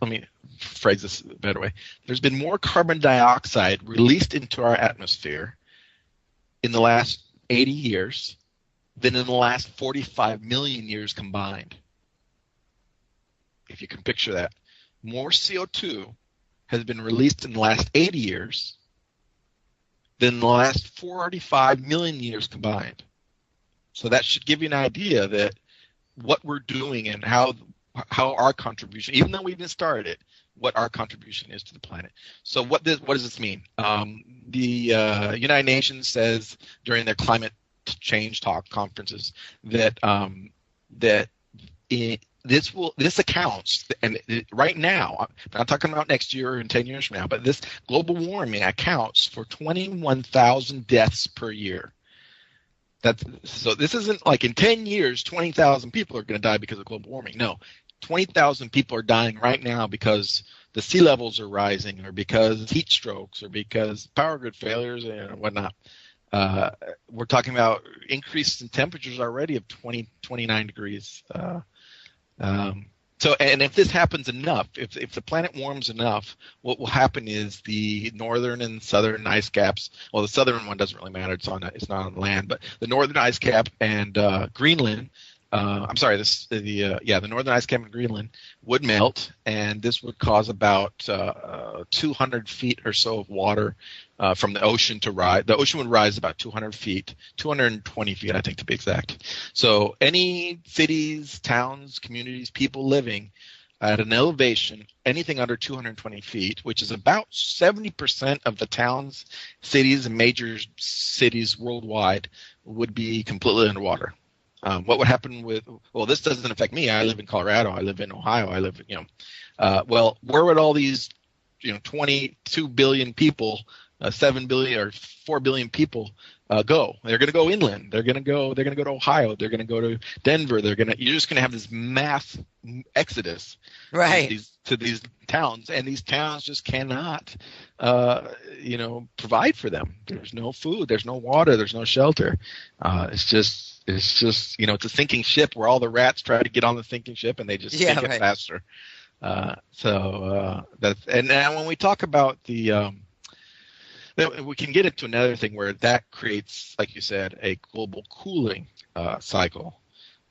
let me phrase this a better way. There's been more carbon dioxide released into our atmosphere in the last 80 years than in the last 45 million years combined. If you can picture that. More CO2 has been released in the last 80 years than the last 45 million years combined. So that should give you an idea that what we're doing and how our contribution, even though we didn't start it, what our contribution is to the planet. So what does this mean? The United Nations says during their climate change conferences that this accounts, and right now, I'm not talking about next year and 10 years from now, but this global warming accounts for 21,000 deaths per year. So this isn't like in 10 years, 20,000 people are going to die because of global warming. No, 20,000 people are dying right now because the sea levels are rising, or because heat strokes, or because power grid failures and whatnot. We're talking about increases in temperatures already of 29 degrees. So, and if this happens enough, if the planet warms enough, what will happen is the northern and southern ice caps. Well, the southern one doesn't really matter; it's not on land. But the northern ice cap and Greenland. The northern ice cap in Greenland would melt, and this would cause about 200 feet or so of water from the ocean to rise. The ocean would rise about 200 feet, 220 feet, I think, to be exact. So any cities, towns, communities, people living at an elevation, anything under 220 feet, which is about 70% of the towns, cities, and major cities worldwide, would be completely underwater. What would happen this doesn't affect me. I live in Colorado. I live in Ohio. I live, where would all these, 22 billion people, 7 billion or 4 billion people go? They're going to go inland. They're going to go to Ohio. They're going to go to Denver. You're just going to have this mass exodus to these towns, and these towns just cannot, provide for them. There's no food. There's no water. There's no shelter. It's just it's a sinking ship where all the rats try to get on the sinking ship and they just sink it faster. That's, and now when we talk about we can get into another thing where that creates, like you said, a global cooling cycle.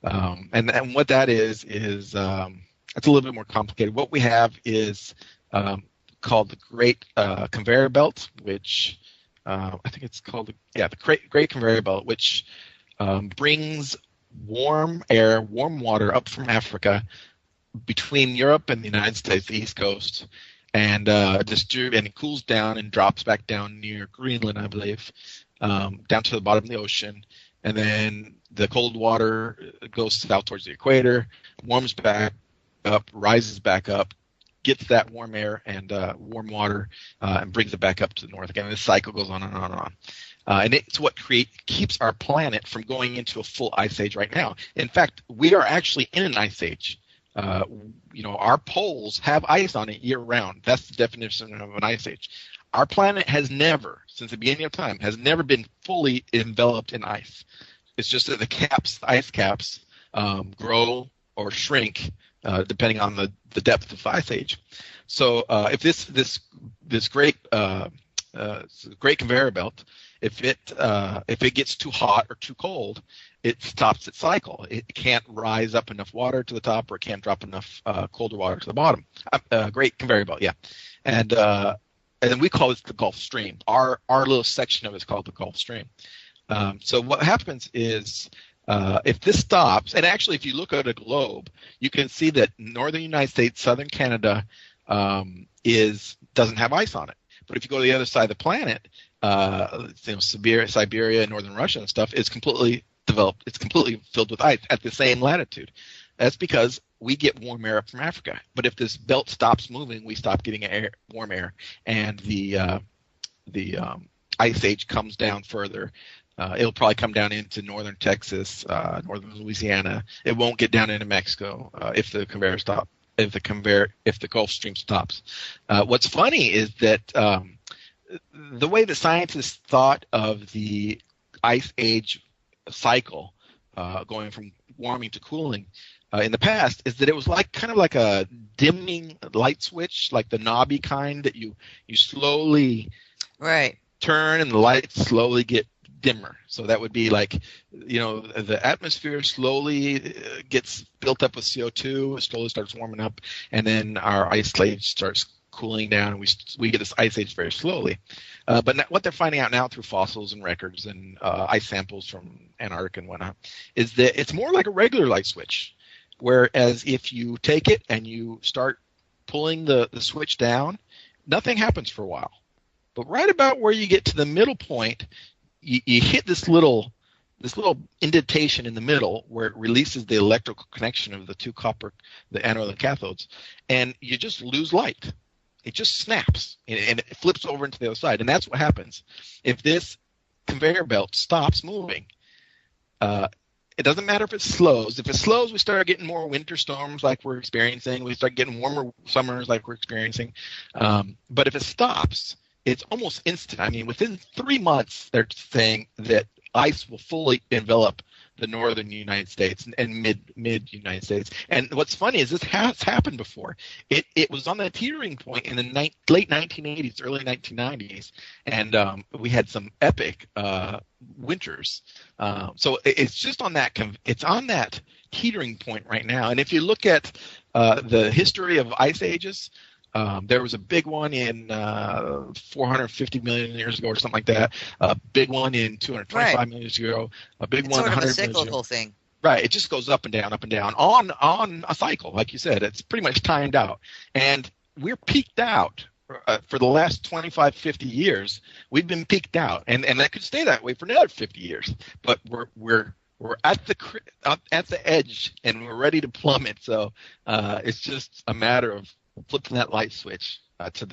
And what that is it's a little bit more complicated. What we have is called the Great Conveyor Belt, which I think it's called the Great Conveyor Belt, which brings warm air, warm water up from Africa between Europe and the United States, the East Coast, and it cools down and drops back down near Greenland, I believe, down to the bottom of the ocean. And then the cold water goes south towards the equator, warms back up, rises back up, gets that warm air and warm water, and brings it back up to the north again. And this cycle goes on and on and on. And it's what keeps our planet from going into a full ice age right now. In fact, we are actually in an ice age. Our poles have ice on it year round. That's the definition of an ice age. Our planet has never, since the beginning of time, has never been fully enveloped in ice. It's just that the ice caps, grow or shrink depending on the depth of the ice age. So if this great conveyor belt, if it gets too hot or too cold, it stops its cycle. It can't rise up enough water to the top, or it can't drop enough colder water to the bottom. Great conveyor belt, yeah. And then we call it the Gulf Stream. Our little section of it is called the Gulf Stream. So what happens is If this stops, and actually if you look at a globe, you can see that northern United States, southern Canada doesn't have ice on it. But if you go to the other side of the planet, Siberia, northern Russia and stuff, it's completely developed. It's completely filled with ice at the same latitude. That's because we get warm air up from Africa. But if this belt stops moving, we stop getting warm air, and the ice age comes down further. It'll probably come down into northern Texas, northern Louisiana. It won't get down into Mexico if the conveyor stop. If the Gulf Stream stops. What's funny is that the way the scientists thought of the ice age cycle, going from warming to cooling in the past, is that it was kind of like a dimming light switch, like the knobby kind that you slowly turn and the lights slowly get dimmer. So that would be like, the atmosphere slowly gets built up with CO2, it slowly starts warming up, and then our ice age starts cooling down, and we get this ice age very slowly. But what they're finding out now through fossils and records and ice samples from Antarctica and whatnot is that it's more like a regular light switch. Whereas if you take it and you start pulling the switch down, nothing happens for a while. But right about where you get to the middle point, you hit this little indentation in the middle where it releases the electrical connection of the two copper, the anode and cathodes, and you just lose light. It just snaps and it flips over into the other side, and that's what happens if this conveyor belt stops moving. It doesn't matter if it slows. If it slows, we start getting more winter storms like we're experiencing. We start getting warmer summers like we're experiencing. But if it stops, it's almost instant. I mean, within 3 months, they're saying that ice will fully envelop the northern United States and mid United States. And what's funny is this has happened before. It was on the teetering point in the late 1980s, early 1990s, and we had some epic winters. So it's just on that. It's on that teetering point right now. And if you look at the history of ice ages. There was a big one in 450 million years ago or something like that. A big one in 225 million years ago. A big one in 100 million years ago. It's sort of a cyclical thing. Right. It just goes up and down on a cycle. Like you said, it's pretty much timed out. And we're peaked out for the last 25, 50 years. We've been peaked out. And that could stay that way for another 50 years. But we're at the edge and we're ready to plummet. So it's just a matter of flipping that light switch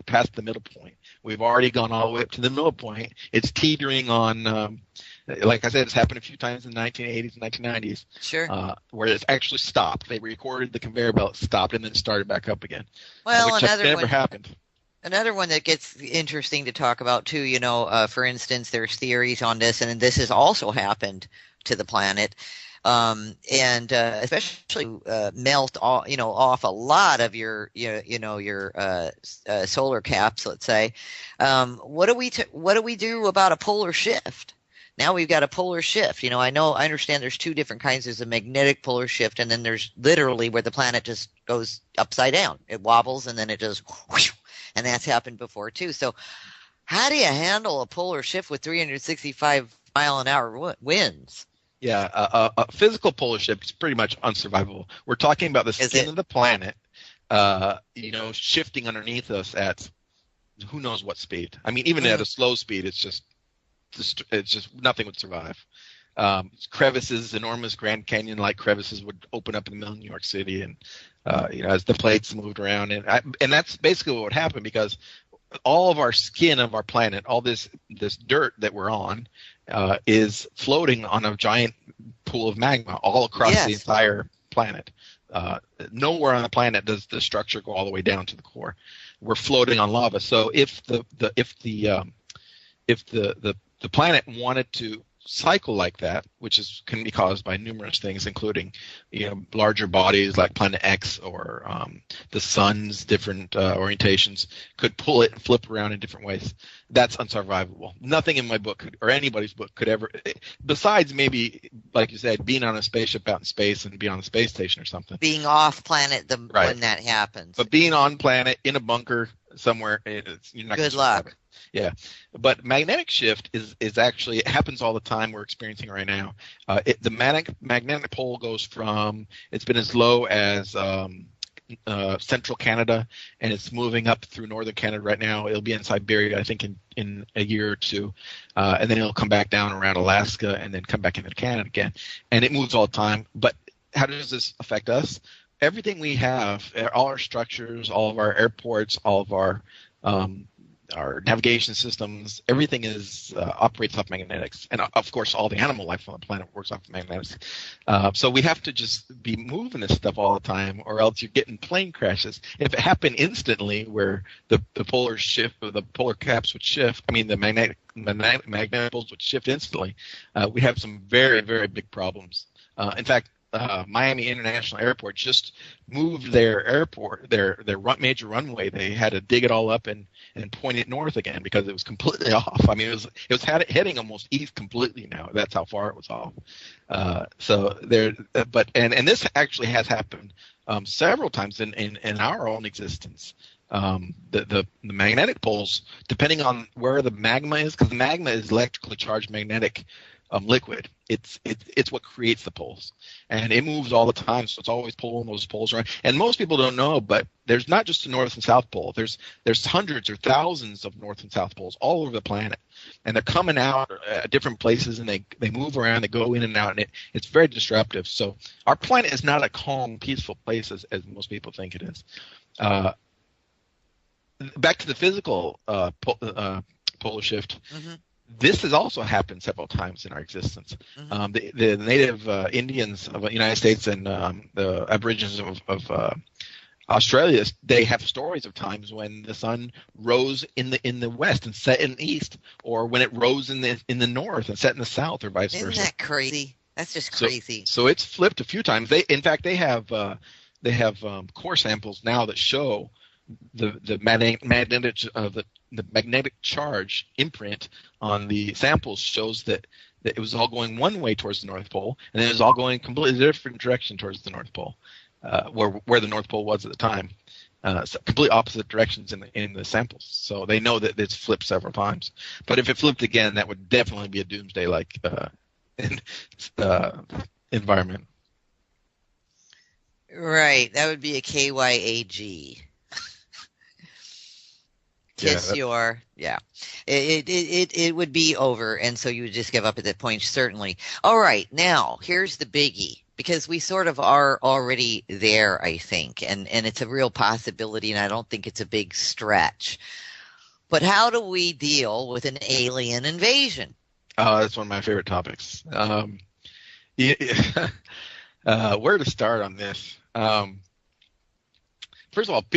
past the middle point. We've already gone all the way up to the middle point. It's teetering on, like I said, it's happened a few times in the 1980s and 1990s. Sure. Where it's actually stopped. They recorded the conveyor belt stopped and then started back up again. Well, which has never happened. Another one that gets interesting to talk about too, for instance, there's theories on this, and this has also happened to the planet. And especially melt off a lot of your solar caps, let's say. What do we do about a polar shift? Now we've got a polar shift. I understand there's two different kinds. There's a magnetic polar shift, and then there's literally where the planet just goes upside down. It wobbles, and then it just whoosh, and that's happened before too. So how do you handle a polar shift with 365 mile an hour winds? Yeah, a physical polar shift is pretty much unsurvivable. We're talking about the skin of the planet, shifting underneath us at who knows what speed. I mean, even at a slow speed, it's just nothing would survive. Crevices, enormous Grand Canyon-like crevices would open up in the middle of New York City, and as the plates moved around, and that's basically what would happen because all of our skin of our planet, all this dirt that we're on, is floating on a giant pool of magma all across the entire planet. Nowhere on the planet does the structure go all the way down to the core. We're floating on lava. So if the planet wanted to cycle like that, which can be caused by numerous things, including larger bodies like Planet X or the sun's different orientations, could pull it and flip around in different ways. That's unsurvivable. Nothing in my book or anybody's book could ever, besides maybe, like you said, being on a spaceship out in space and be on a space station or something. Being off planet when that happens. But being on planet in a bunker, somewhere, you're not gonna Good survive luck. it. Yeah, but magnetic shift is actually, it happens all the time. We're experiencing right now. The magnetic pole goes from, it's been as low as central Canada, and it's moving up through northern Canada right now. It'll be in Siberia, I think, in a year or two, and then it'll come back down around Alaska, and then come back into Canada again. And it moves all the time. But how does this affect us? Everything we have, all our structures, all of our airports, all of our navigation systems, everything operates off magnetics, and of course, all the animal life on the planet works off magnetics. So we have to just be moving this stuff all the time, or else you're getting plane crashes. If it happened instantly, where the polar shift, or the polar caps would shift, I mean the magnetic poles would shift instantly, we have some very, very big problems. In fact, Miami International Airport just moved their major runway. They had to dig it all up and point it north again because it was completely off. I mean, it was heading almost east completely now. That's how far it was off. And this actually has happened several times in our own existence. The magnetic poles, depending on where the magma is, because the magma is electrically charged magnetic liquid. It's what creates the poles, and it moves all the time. So it's always pulling those poles around. And most people don't know, but there's not just a north and south pole. There's hundreds or thousands of north and south poles all over the planet, and they're coming out at different places, and they move around, they go in and out, and it's very disruptive. So our planet is not a calm, peaceful place as most people think it is. Back to the physical polar shift. Mm-hmm. This has also happened several times in our existence. Mm-hmm. The native Indians of the United States and the Aborigines of Australia, they have stories of times when the sun rose in the west and set in the east, or when it rose in the north and set in the south, or vice versa. Isn't that crazy? That's just crazy. So it's flipped a few times. They have core samples now that show the magnetic charge imprint on the samples shows that it was all going one way towards the North Pole, and then it was all going completely different direction towards the North Pole, where the North Pole was at the time. So complete opposite directions in the samples. So they know that it's flipped several times. But if it flipped again, that would definitely be a doomsday-like environment. Right. That would be a KYAG. It would be over, and so you would just give up at that point, certainly. All right, now here's the biggie, because we sort of are already there, I think, and it's a real possibility, and I don't think it's a big stretch. But how do we deal with an alien invasion? That's one of my favorite topics. Where to start on this? First of all, I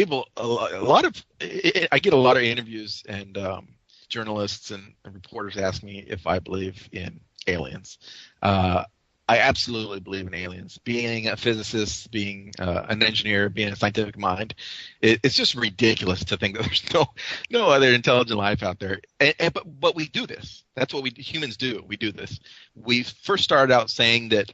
get a lot of interviews, and journalists and reporters ask me if I believe in aliens. I absolutely believe in aliens. Being a physicist, being an engineer, being a scientific mind, it's just ridiculous to think that there's no other intelligent life out there. But we do this. That's what we humans do. We do this. We first started out saying that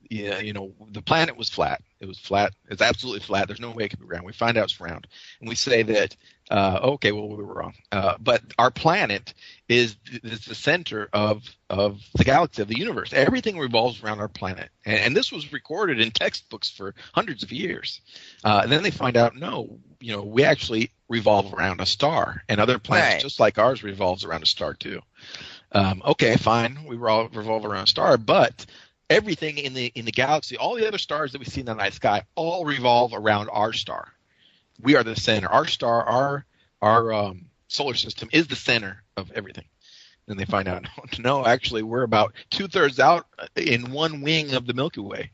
the planet was flat. It was flat. It's absolutely flat. There's no way it could be round. We find out it's round, and we say that we were wrong. But our planet is the center of the galaxy, of the universe. Everything revolves around our planet, and this was recorded in textbooks for hundreds of years. And then they find out, no, we actually revolve around a star, and other planets just like ours revolves around a star too. Okay, fine, we revolve around a star, but everything in the galaxy, all the other stars that we see in the night sky, all revolve around our star. We are the center. Our star, our solar system is the center of everything. Then they find out, no, actually, we're about 2/3 out in one wing of the Milky Way.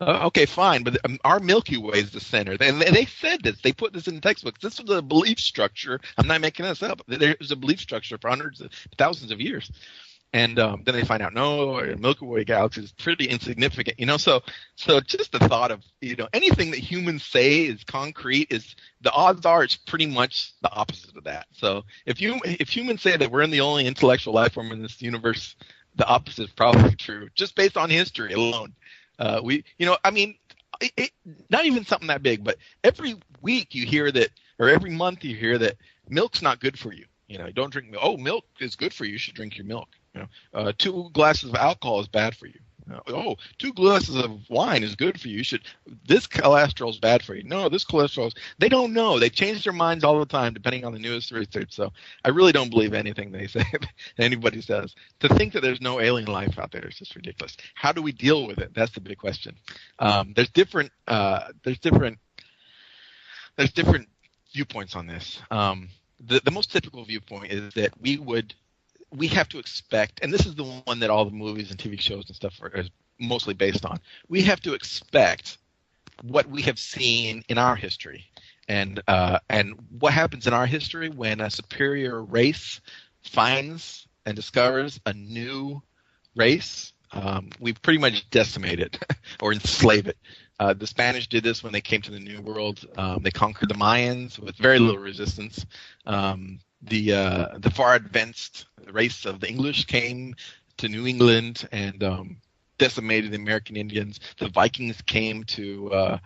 Okay, fine, but our Milky Way is the center. And they said this. They put this in the textbooks. This was a belief structure. I'm not making this up. There was a belief structure for hundreds of thousands of years. And then they find out, no, Milky Way galaxy is pretty insignificant, So just the thought of, anything that humans say is concrete, the odds are it's pretty much the opposite of that. So if humans say that we're the only intellectual life form in this universe, the opposite is probably true, just based on history alone. Not even something that big, but every week you hear that or every month you hear that milk's not good for you. Don't drink milk. Oh, milk is good for you. You should drink your milk. 2 glasses of alcohol is bad for you. Oh, 2 glasses of wine is good for you. This cholesterol is bad for you. No, this cholesterol is. They don't know. They change their minds all the time depending on the newest research. So I really don't believe anything they say, anybody says. To think that there's no alien life out there is just ridiculous. How do we deal with it? That's the big question. There's different viewpoints on this. The most typical viewpoint is that we have to expect, and this is the one that all the movies and TV shows and stuff are mostly based on. We have to expect what we have seen in our history, and what happens in our history when a superior race finds and discovers a new race. We pretty much decimate it or enslave it. The Spanish did this when they came to the New World. They conquered the Mayans with very little resistance. The far advanced race of the English came to New England and decimated the American Indians. The Vikings came to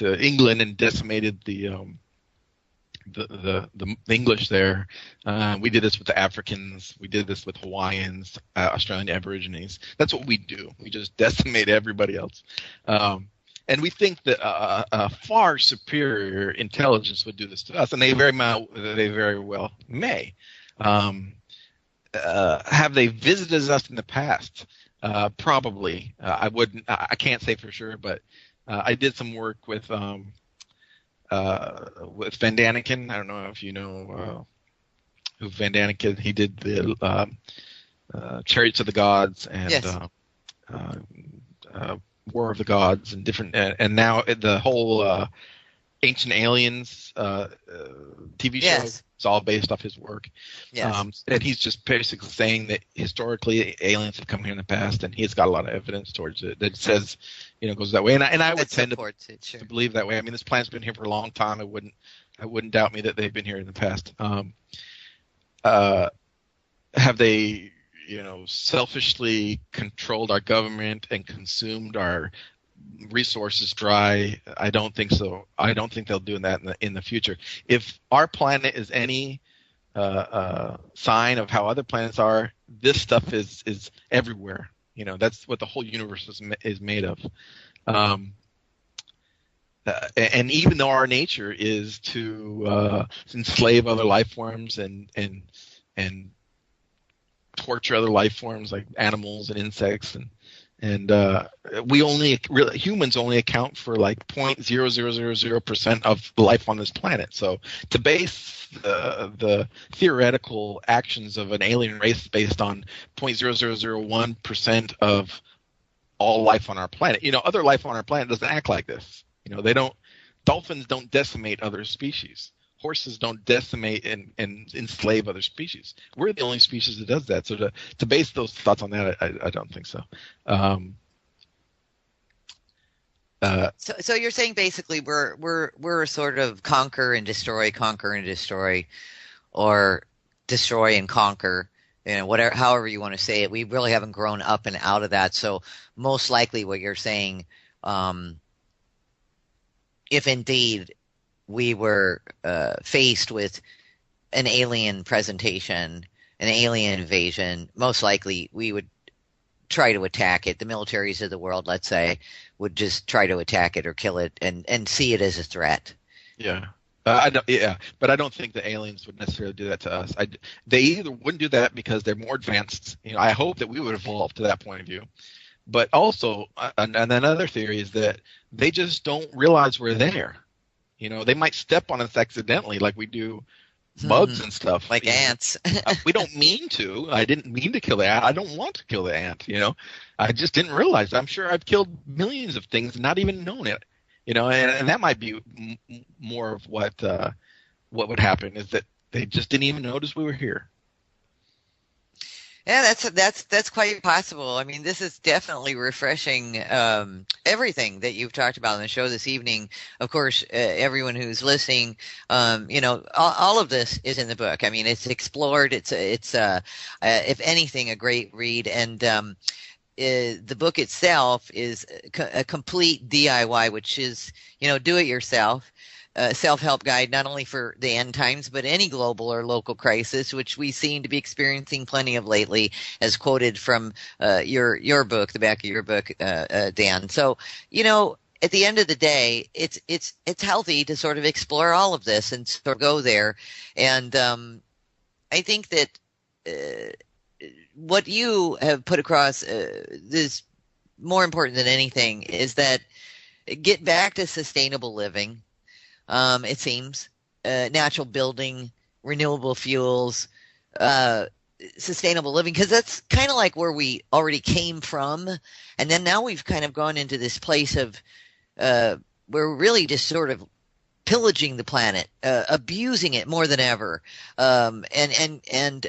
England and decimated the English there. We did this with the Africans. We did this with Hawaiians, Australian Aborigines. That's what we do. We just decimate everybody else. And we think that a far superior intelligence would do this to us, and they very well may. Have they visited us in the past? Probably. I can't say for sure, but I did some work with Van Daniken. I don't know if you know who Van Daniken. He did the Chariots of the Gods and yes. War of the Gods and different, and now the whole Ancient Aliens TV show. Yes. It's all based off his work. Yes. And he's just basically saying that historically aliens have come here in the past, and he's got a lot of evidence towards it that says, goes that way. And I would tend to believe that way. I mean, this planet's been here for a long time. I wouldn't doubt me that they've been here in the past. Have they selfishly controlled our government and consumed our resources dry? I don't think so. I don't think they'll do that in the future. If our planet is any sign of how other planets are, this stuff is everywhere. That's what the whole universe is made of. And even though our nature is to enslave other life forms and torture other life forms like animals and insects, and humans only account for like 0.0000% of life on this planet. So to base the theoretical actions of an alien race based on 0.0001% of all life on our planet, other life on our planet doesn't act like this. Dolphins don't decimate other species. Horses don't decimate and enslave other species. We're the only species that does that. So to base those thoughts on that, I don't think so. So you're saying basically we're sort of conquer and destroy, or destroy and conquer, whatever, however you want to say it. We really haven't grown up and out of that. So most likely what you're saying, if indeed we were faced with an alien presentation, an alien invasion, most likely we would try to attack it. The militaries of the world, let's say, would just try to attack it or kill it and see it as a threat. Yeah. But I don't think the aliens would necessarily do that to us. They either wouldn't do that because they're more advanced. I hope that we would evolve to that point of view. But also, and another theory is that they just don't realize we're there. They might step on us accidentally like we do bugs and stuff. Like ants. We don't mean to. I didn't mean to kill the ant. I don't want to kill the ant, I just didn't realize. I'm sure I've killed millions of things and not even known it, and that might be more of what would happen, is that they just didn't even notice we were here. Yeah, that's quite possible. I mean, this is definitely refreshing. Everything that you've talked about on the show this evening. Of course, everyone who's listening, all of this is in the book. I mean, it's explored. It's if anything, a great read. And the book itself is a complete DIY, which is do it yourself. self-help guide, not only for the end times, but any global or local crisis, which we seem to be experiencing plenty of lately, as quoted from your book, the back of your book, Dan. So, at the end of the day, it's healthy to sort of explore all of this and sort of go there. And I think that what you have put across is more important than anything is that get back to sustainable living. It seems natural building, renewable fuels, sustainable living, because that's kind of like where we already came from. And then now we've kind of gone into this place of we're really just sort of pillaging the planet, abusing it more than ever. And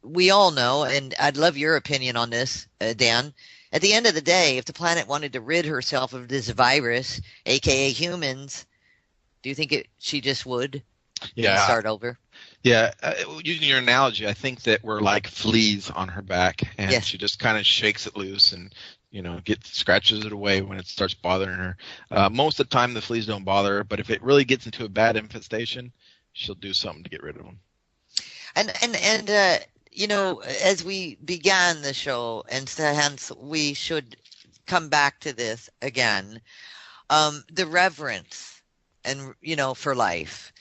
we all know, and I'd love your opinion on this, Dan. At the end of the day, if the planet wanted to rid herself of this virus, aka humans, do you think she just would? Yeah. Start over? Yeah. Using your analogy, I think that we're like fleas on her back, and she just kind of shakes it loose and, scratches it away when it starts bothering her. Most of the time, the fleas don't bother her, but if it really gets into a bad infestation, she'll do something to get rid of them. And as we began the show, and hence we should come back to this again, the reverence and, for life.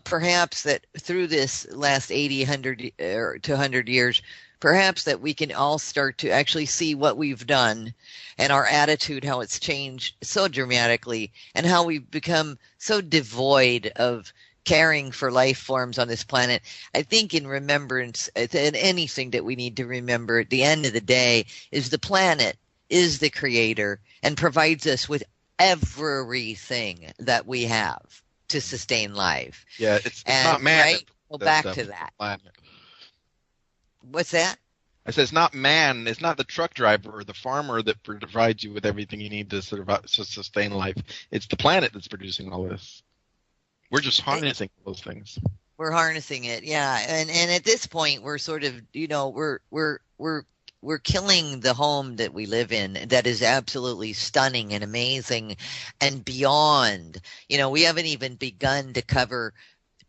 Perhaps that through this last 80, 100 to 100 years, perhaps that we can all start to actually see what we've done and our attitude, how it's changed so dramatically, and how we've become so devoid of caring for life forms on this planet. I think in remembrance, and anything that we need to remember at the end of the day is the planet is the creator and provides us with everything that we have to sustain life. Yeah, it's not man. Right? Well, back to that. Planet. What's that? I said it's not man. It's not the truck driver or the farmer that provides you with everything you need to sustain life. It's the planet that's producing all this. We're just harnessing those things. We're harnessing it, yeah. And at this point, we're sort of, we're killing the home that we live in that is absolutely stunning and amazing and beyond. We haven't even begun to cover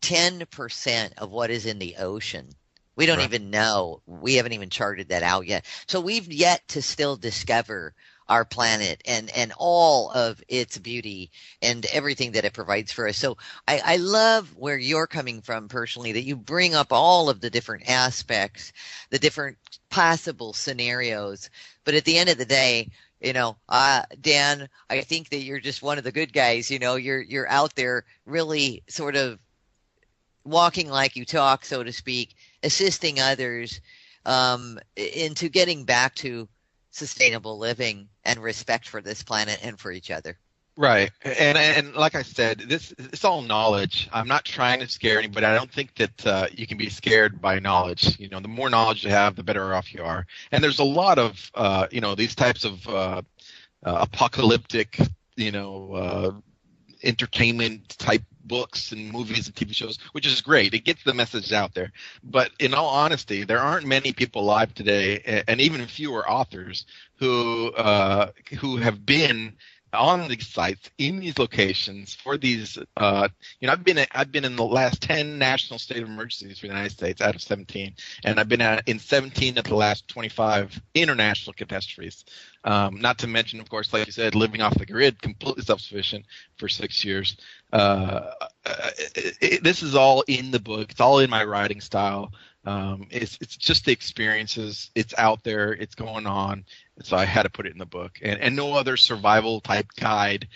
10% of what is in the ocean. We don't even know. We haven't even charted that out yet. So we've yet to still discover our planet and all of its beauty and everything that it provides for us. So I love where you're coming from personally, that you bring up all of the different aspects, the different possible scenarios. But at the end of the day, Dan, I think that you're just one of the good guys. You're out there really sort of walking like you talk, so to speak, assisting others into getting back to sustainable living and respect for this planet and for each other. Right. And like I said, it's all knowledge. I'm not trying to scare anybody. I don't think that you can be scared by knowledge. The more knowledge you have, the better off you are. And there's a lot of, these types of apocalyptic, entertainment type books and movies and TV shows, which is great. It gets the message out there. But in all honesty, there aren't many people alive today, and even fewer authors who have been on these sites, in these locations, for these. I've been in the last 10 national state of emergencies for the United States out of 17, and I've been in 17 of the last 25 international catastrophes. Not to mention, of course, like you said, living off the grid, completely self-sufficient for 6 years. This is all in the book. It's all in my writing style. It's just the experiences. It's out there. It's going on. So I had to put it in the book. And no other survival type guide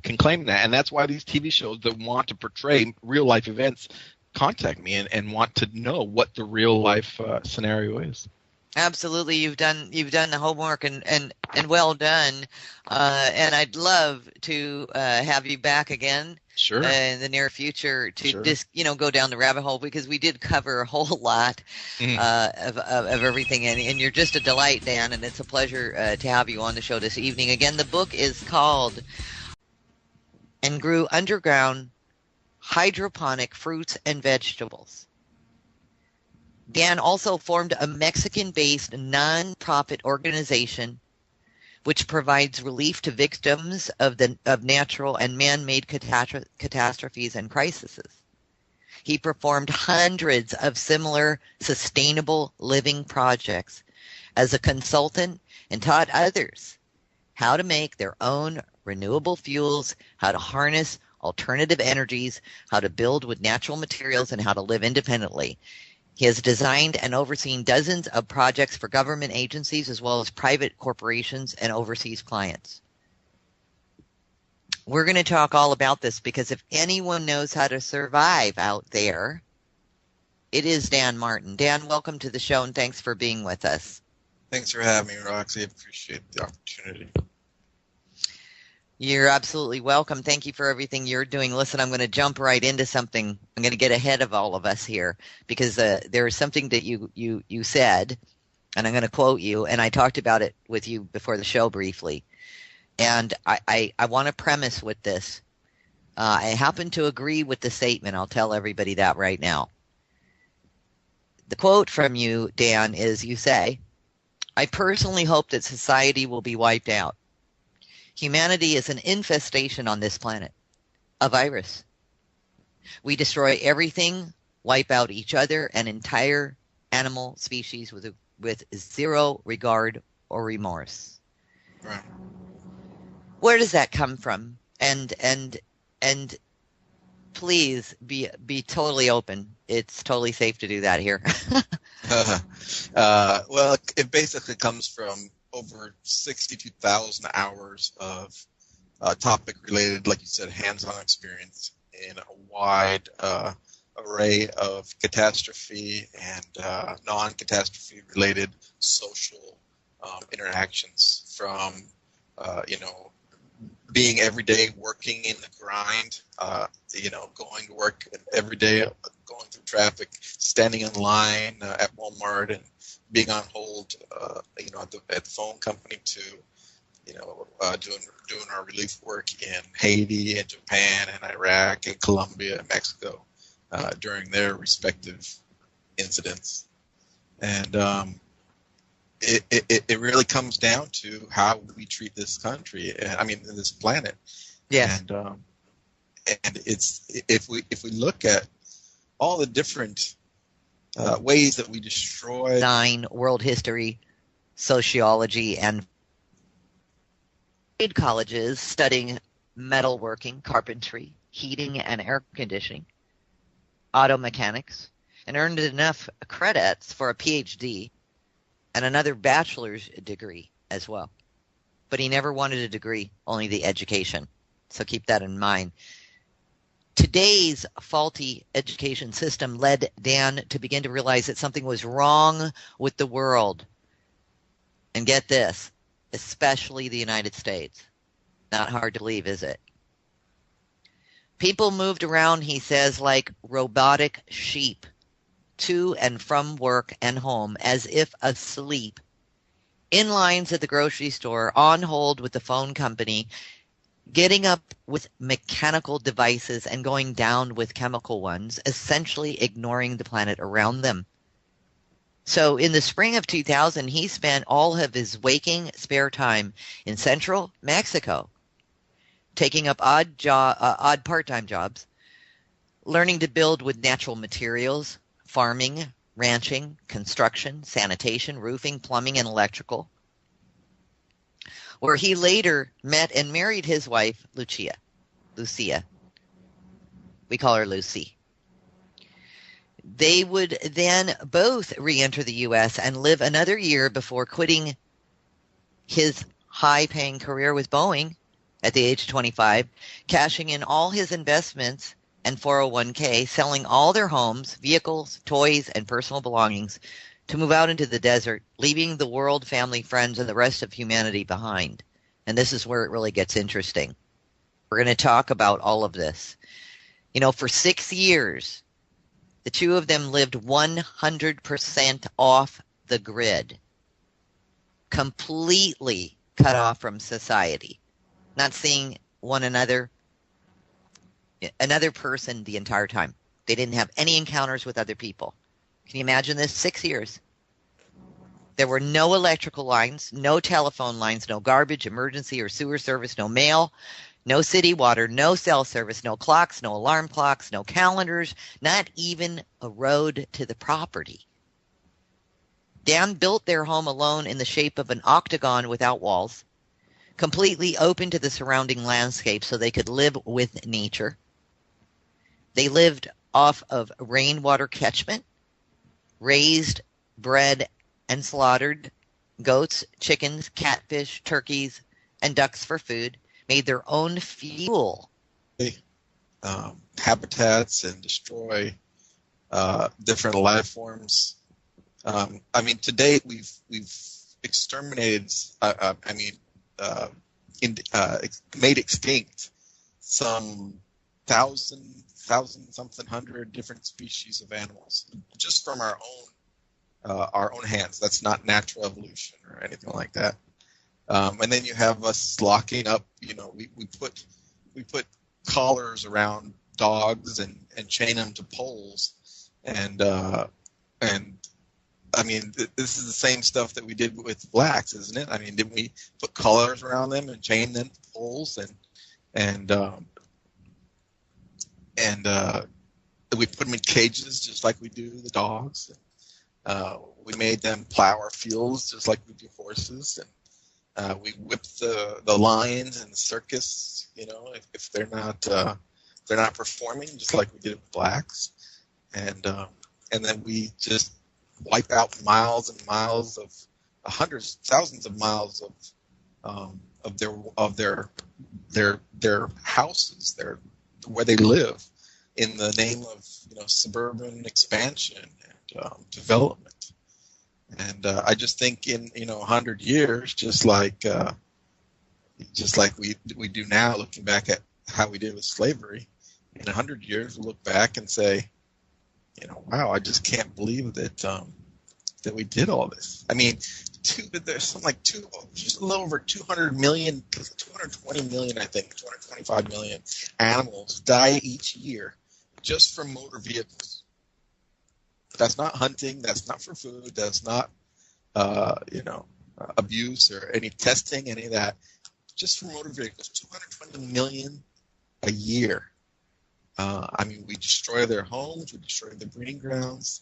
can claim that. And that's why these TV shows that want to portray real life events contact me and want to know what the real life scenario is. Absolutely, you've done the homework and well done. And I'd love to have you back again. Sure. In the near future to just go down the rabbit hole, because we did cover a whole lot of everything, and you're just a delight, Dan, and it's a pleasure to have you on the show this evening. Again, the book is called "And Grew Underground Hydroponic Fruits and Vegetables." Dan also formed a Mexican-based non-profit organization which provides relief to victims of natural and man-made catastrophes and crises. He performed hundreds of similar sustainable living projects as a consultant and taught others how to make their own renewable fuels, how to harness alternative energies, how to build with natural materials, and how to live independently. He has designed and overseen dozens of projects for government agencies as well as private corporations and overseas clients. We're going to talk all about this because if anyone knows how to survive out there, it is Dan Martin. Dan, welcome to the show and thanks for being with us. Thanks for having me, Roxy. I appreciate the opportunity. You're absolutely welcome. Thank you for everything you're doing. Listen, I'm going to jump right into something. I'm going to get ahead of all of us here because there is something that you said, and I'm going to quote you, and I talked about it with you before the show briefly. And I want to premise with this. I happen to agree with the statement. I'll tell everybody that right now. The quote from you, Dan, is you say, "I personally hope that society will be wiped out. Humanity is an infestation on this planet, a virus. We destroy everything, wipe out each other and entire animal species with zero regard or remorse." Right. Where does that come from? And please be totally open. It's totally safe to do that here. Well, it basically comes from over 62,000 hours of topic-related, like you said, hands-on experience in a wide array of catastrophe and non-catastrophe related social interactions from, being every day working in the grind, going to work every day, going through traffic, standing in line at Walmart and being on hold, at the phone company to, doing our relief work in Haiti and Japan and Iraq and Colombia and Mexico during their respective incidents. And it really comes down to how we treat this country. This planet. Yes. And it's if we look at all the different ways that we destroy design, world history, sociology, and trade colleges studying metalworking, carpentry, heating and air conditioning, auto mechanics, and earned enough credits for a PhD and another bachelor's degree as well. But he never wanted a degree, only the education. So keep that in mind. Today's faulty education system led Dan to begin to realize that something was wrong with the world. And get this, especially the United States. Not hard to believe, is it? People moved around, he says, like robotic sheep, to and from work and home as if asleep, in lines at the grocery store, on hold with the phone company, getting up with mechanical devices and going down with chemical ones, essentially ignoring the planet around them. So in the spring of 2000, he spent all of his waking spare time in central Mexico, taking up odd part-time jobs, learning to build with natural materials, farming, ranching, construction, sanitation, roofing, plumbing, and electrical, where he later met and married his wife, Lucia. We call her Lucy. They would then both re-enter the U.S. and live another year before quitting his high-paying career with Boeing at the age of 25, cashing in all his investments and 401k, selling all their homes, vehicles, toys, and personal belongings to move out into the desert, leaving the world, family, friends, and the rest of humanity behind. And this is where it really gets interesting. We're going to talk about all of this. For 6 years, the two of them lived 100% off the grid, completely cut off from society, not seeing another person the entire time. They didn't have any encounters with other people. Can you imagine this? 6 years. There were no electrical lines, no telephone lines, no garbage, emergency or sewer service, no mail, no city water, no cell service, no clocks, no alarm clocks, no calendars, not even a road to the property. Dan built their home alone in the shape of an octagon without walls, completely open to the surrounding landscape so they could live with nature. They lived off of rainwater catchment, raised, bred, and slaughtered goats, chickens, catfish, turkeys, and ducks for food, made their own fuel. Habitats and destroy different life forms. I mean, to date, we've exterminated. Made extinct some thousand something hundred different species of animals just from our own hands. That's not natural evolution or anything like that. And then you have us locking up. You know, we put collars around dogs and chain them to poles, and I mean, this is the same stuff that we did with blacks, isn't it? I mean, didn't we put collars around them and chain them to poles, and we put them in cages just like we do the dogs. We made them plow our fields just like we do horses, and we whip the lions in the circus. You know, if they're not performing, just like we did with blacks, and then we just wipe out miles and miles of hundreds, thousands of miles of their houses, where they live, in the name of suburban expansion and development. And I just think in 100 years, just like we do now, looking back at how we did with slavery, in 100 years we'll look back and say, wow, I just can't believe that we did all this. I mean, there's something like just a little over 200 million, 220 million, I think, 225 million animals die each year just from motor vehicles. That's not hunting. That's not for food. That's not, abuse or any testing, any of that. Just for motor vehicles, 220 million a year. I mean, we destroy their homes. We destroy their breeding grounds.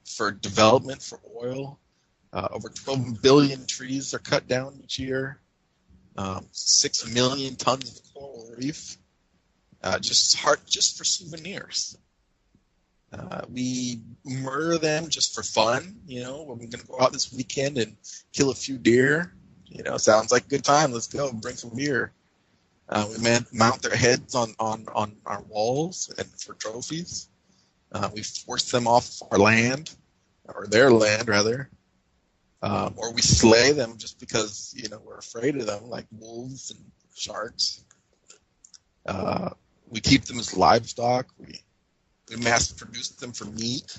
For development, for oil. Over 12 billion trees are cut down each year. 6 million tons of coral reef. Just for souvenirs. We murder them just for fun. We're going to go out this weekend and kill a few deer. Sounds like a good time. Let's go bring some beer. We mount their heads on our walls and for trophies. We force them off our land, or their land rather, or we slay them just because we're afraid of them, like wolves and sharks. We keep them as livestock. We mass produce them for meat.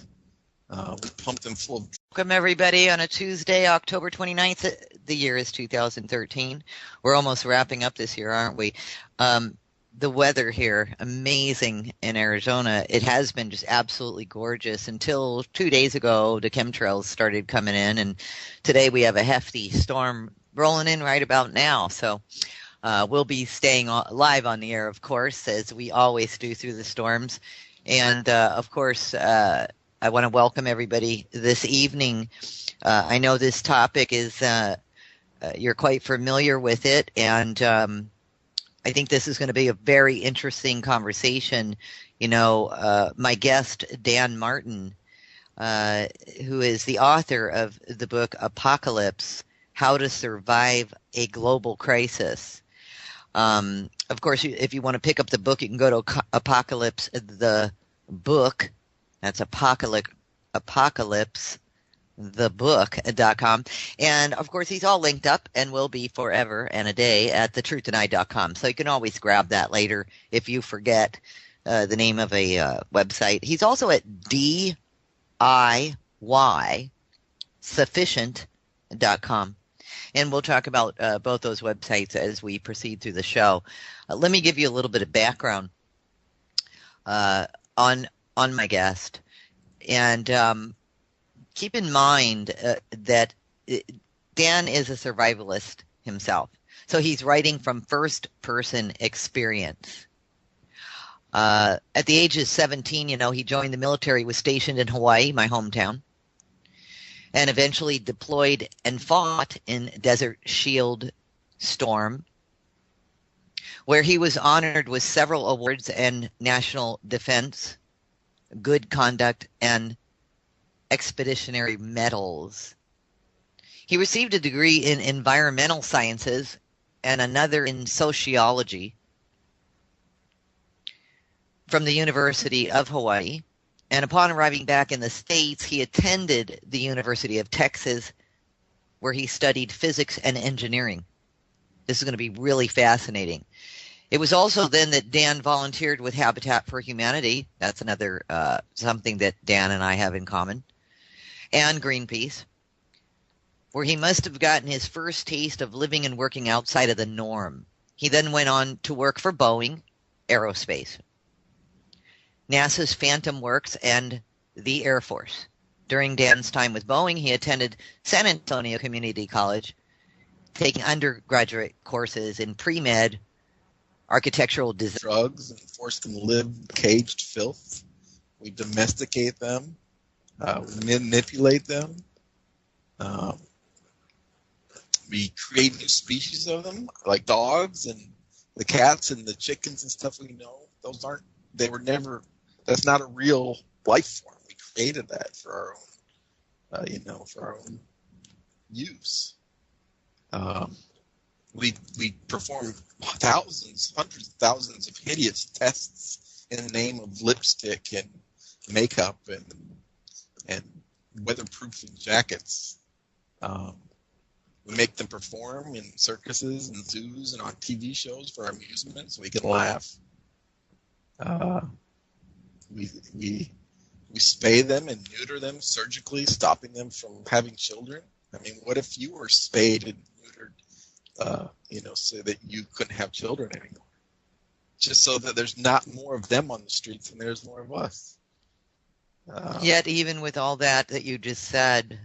We pump them full of. Welcome everybody on a Tuesday, October 29th. The year is 2013. We're almost wrapping up this year, aren't we? The weather here, amazing in Arizona. It has been just absolutely gorgeous until 2 days ago. The chemtrails started coming in, and today we have a hefty storm rolling in right about now. So we'll be staying live on the air, of course, as we always do through the storms. And of course, I want to welcome everybody this evening. I know this topic is you're quite familiar with it, and I think this is going to be a very interesting conversation. My guest, Dan Martin, who is the author of the book Apocalypse, How to Survive a Global Crisis. Of course, if you want to pick up the book, you can go to Apocalypse, the book. That's apocalypsethebook.com. And of course, he's all linked up and will be forever and a day at thetruthandI.com. So you can always grab that later if you forget the name of a website. He's also at DIYsufficient.com. And we'll talk about both those websites as we proceed through the show. Let me give you a little bit of background on my guest. And keep in mind that Dan is a survivalist himself. So he's writing from first-person experience. At the age of 17, he joined the military, was stationed in Hawaii, my hometown, and eventually deployed and fought in Desert Shield Storm, where he was honored with several awards and national defense, good conduct, and expeditionary medals. He received a degree in environmental sciences and another in sociology from the University of Hawaii. And upon arriving back in the States, he attended the University of Texas, where he studied physics and engineering. This is going to be really fascinating. It was also then that Dan volunteered with Habitat for Humanity. That's another something that Dan and I have in common. And Greenpeace, where he must have gotten his first taste of living and working outside of the norm. He then went on to work for Boeing Aerospace, NASA's Phantom Works, and the Air Force. During Dan's time with Boeing, he attended San Antonio Community College, taking undergraduate courses in pre-med, architectural design. Drugs and force them to live caged filth. We domesticate them. We manipulate them. We create new species of them, like dogs and the cats and the chickens and stuff we know. That's not a real life form. We created that for our own, for our own use. We perform hundreds of thousands of hideous tests in the name of lipstick and makeup and weatherproofing jackets. We make them perform in circuses and zoos and on TV shows for our amusement so we can laugh. We spay them and neuter them surgically, stopping them from having children. I mean, what if you were spayed and neutered, so that you couldn't have children anymore? Just so that there's not more of them on the streets and there's more of us. Yet, even with all that you just said,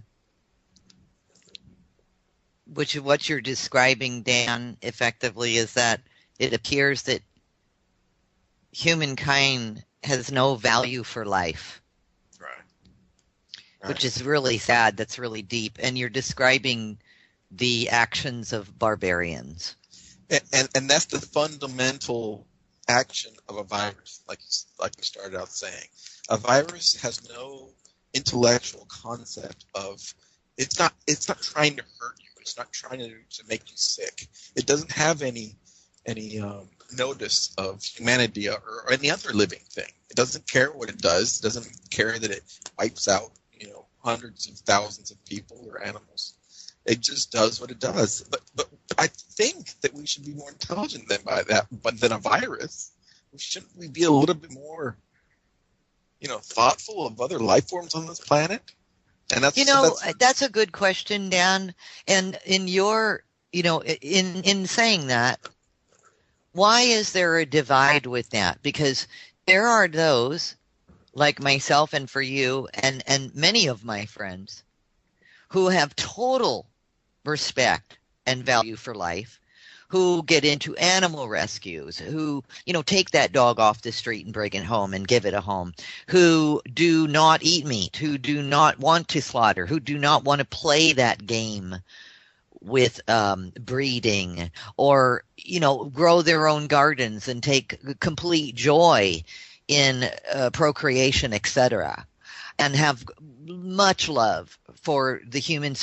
which what you're describing, Dan, effectively is that it appears that humankind has no value for life. Right. Which is really sad. That's really deep. And you're describing the actions of barbarians. And that's the fundamental action of a virus, like you started out saying. A virus has no intellectual concept of it's not trying to hurt you. It's not trying to make you sick. It doesn't have any notice of humanity or any other living thing. It doesn't care what it does. It doesn't care that it wipes out hundreds of thousands of people or animals. It just does what it does. But I think that we should be more intelligent than a virus. Shouldn't we be a little bit more thoughtful of other life forms on this planet? And that's a good question, Dan. And in your, in saying that, why is there a divide with that? Because there are those like myself and for you and many of my friends who have total respect and value for life, who get into animal rescues, who, take that dog off the street and bring it home and give it a home, who do not eat meat, who do not want to slaughter, who do not want to play that game with breeding or, grow their own gardens and take complete joy in procreation, etc., and have much love for the human species.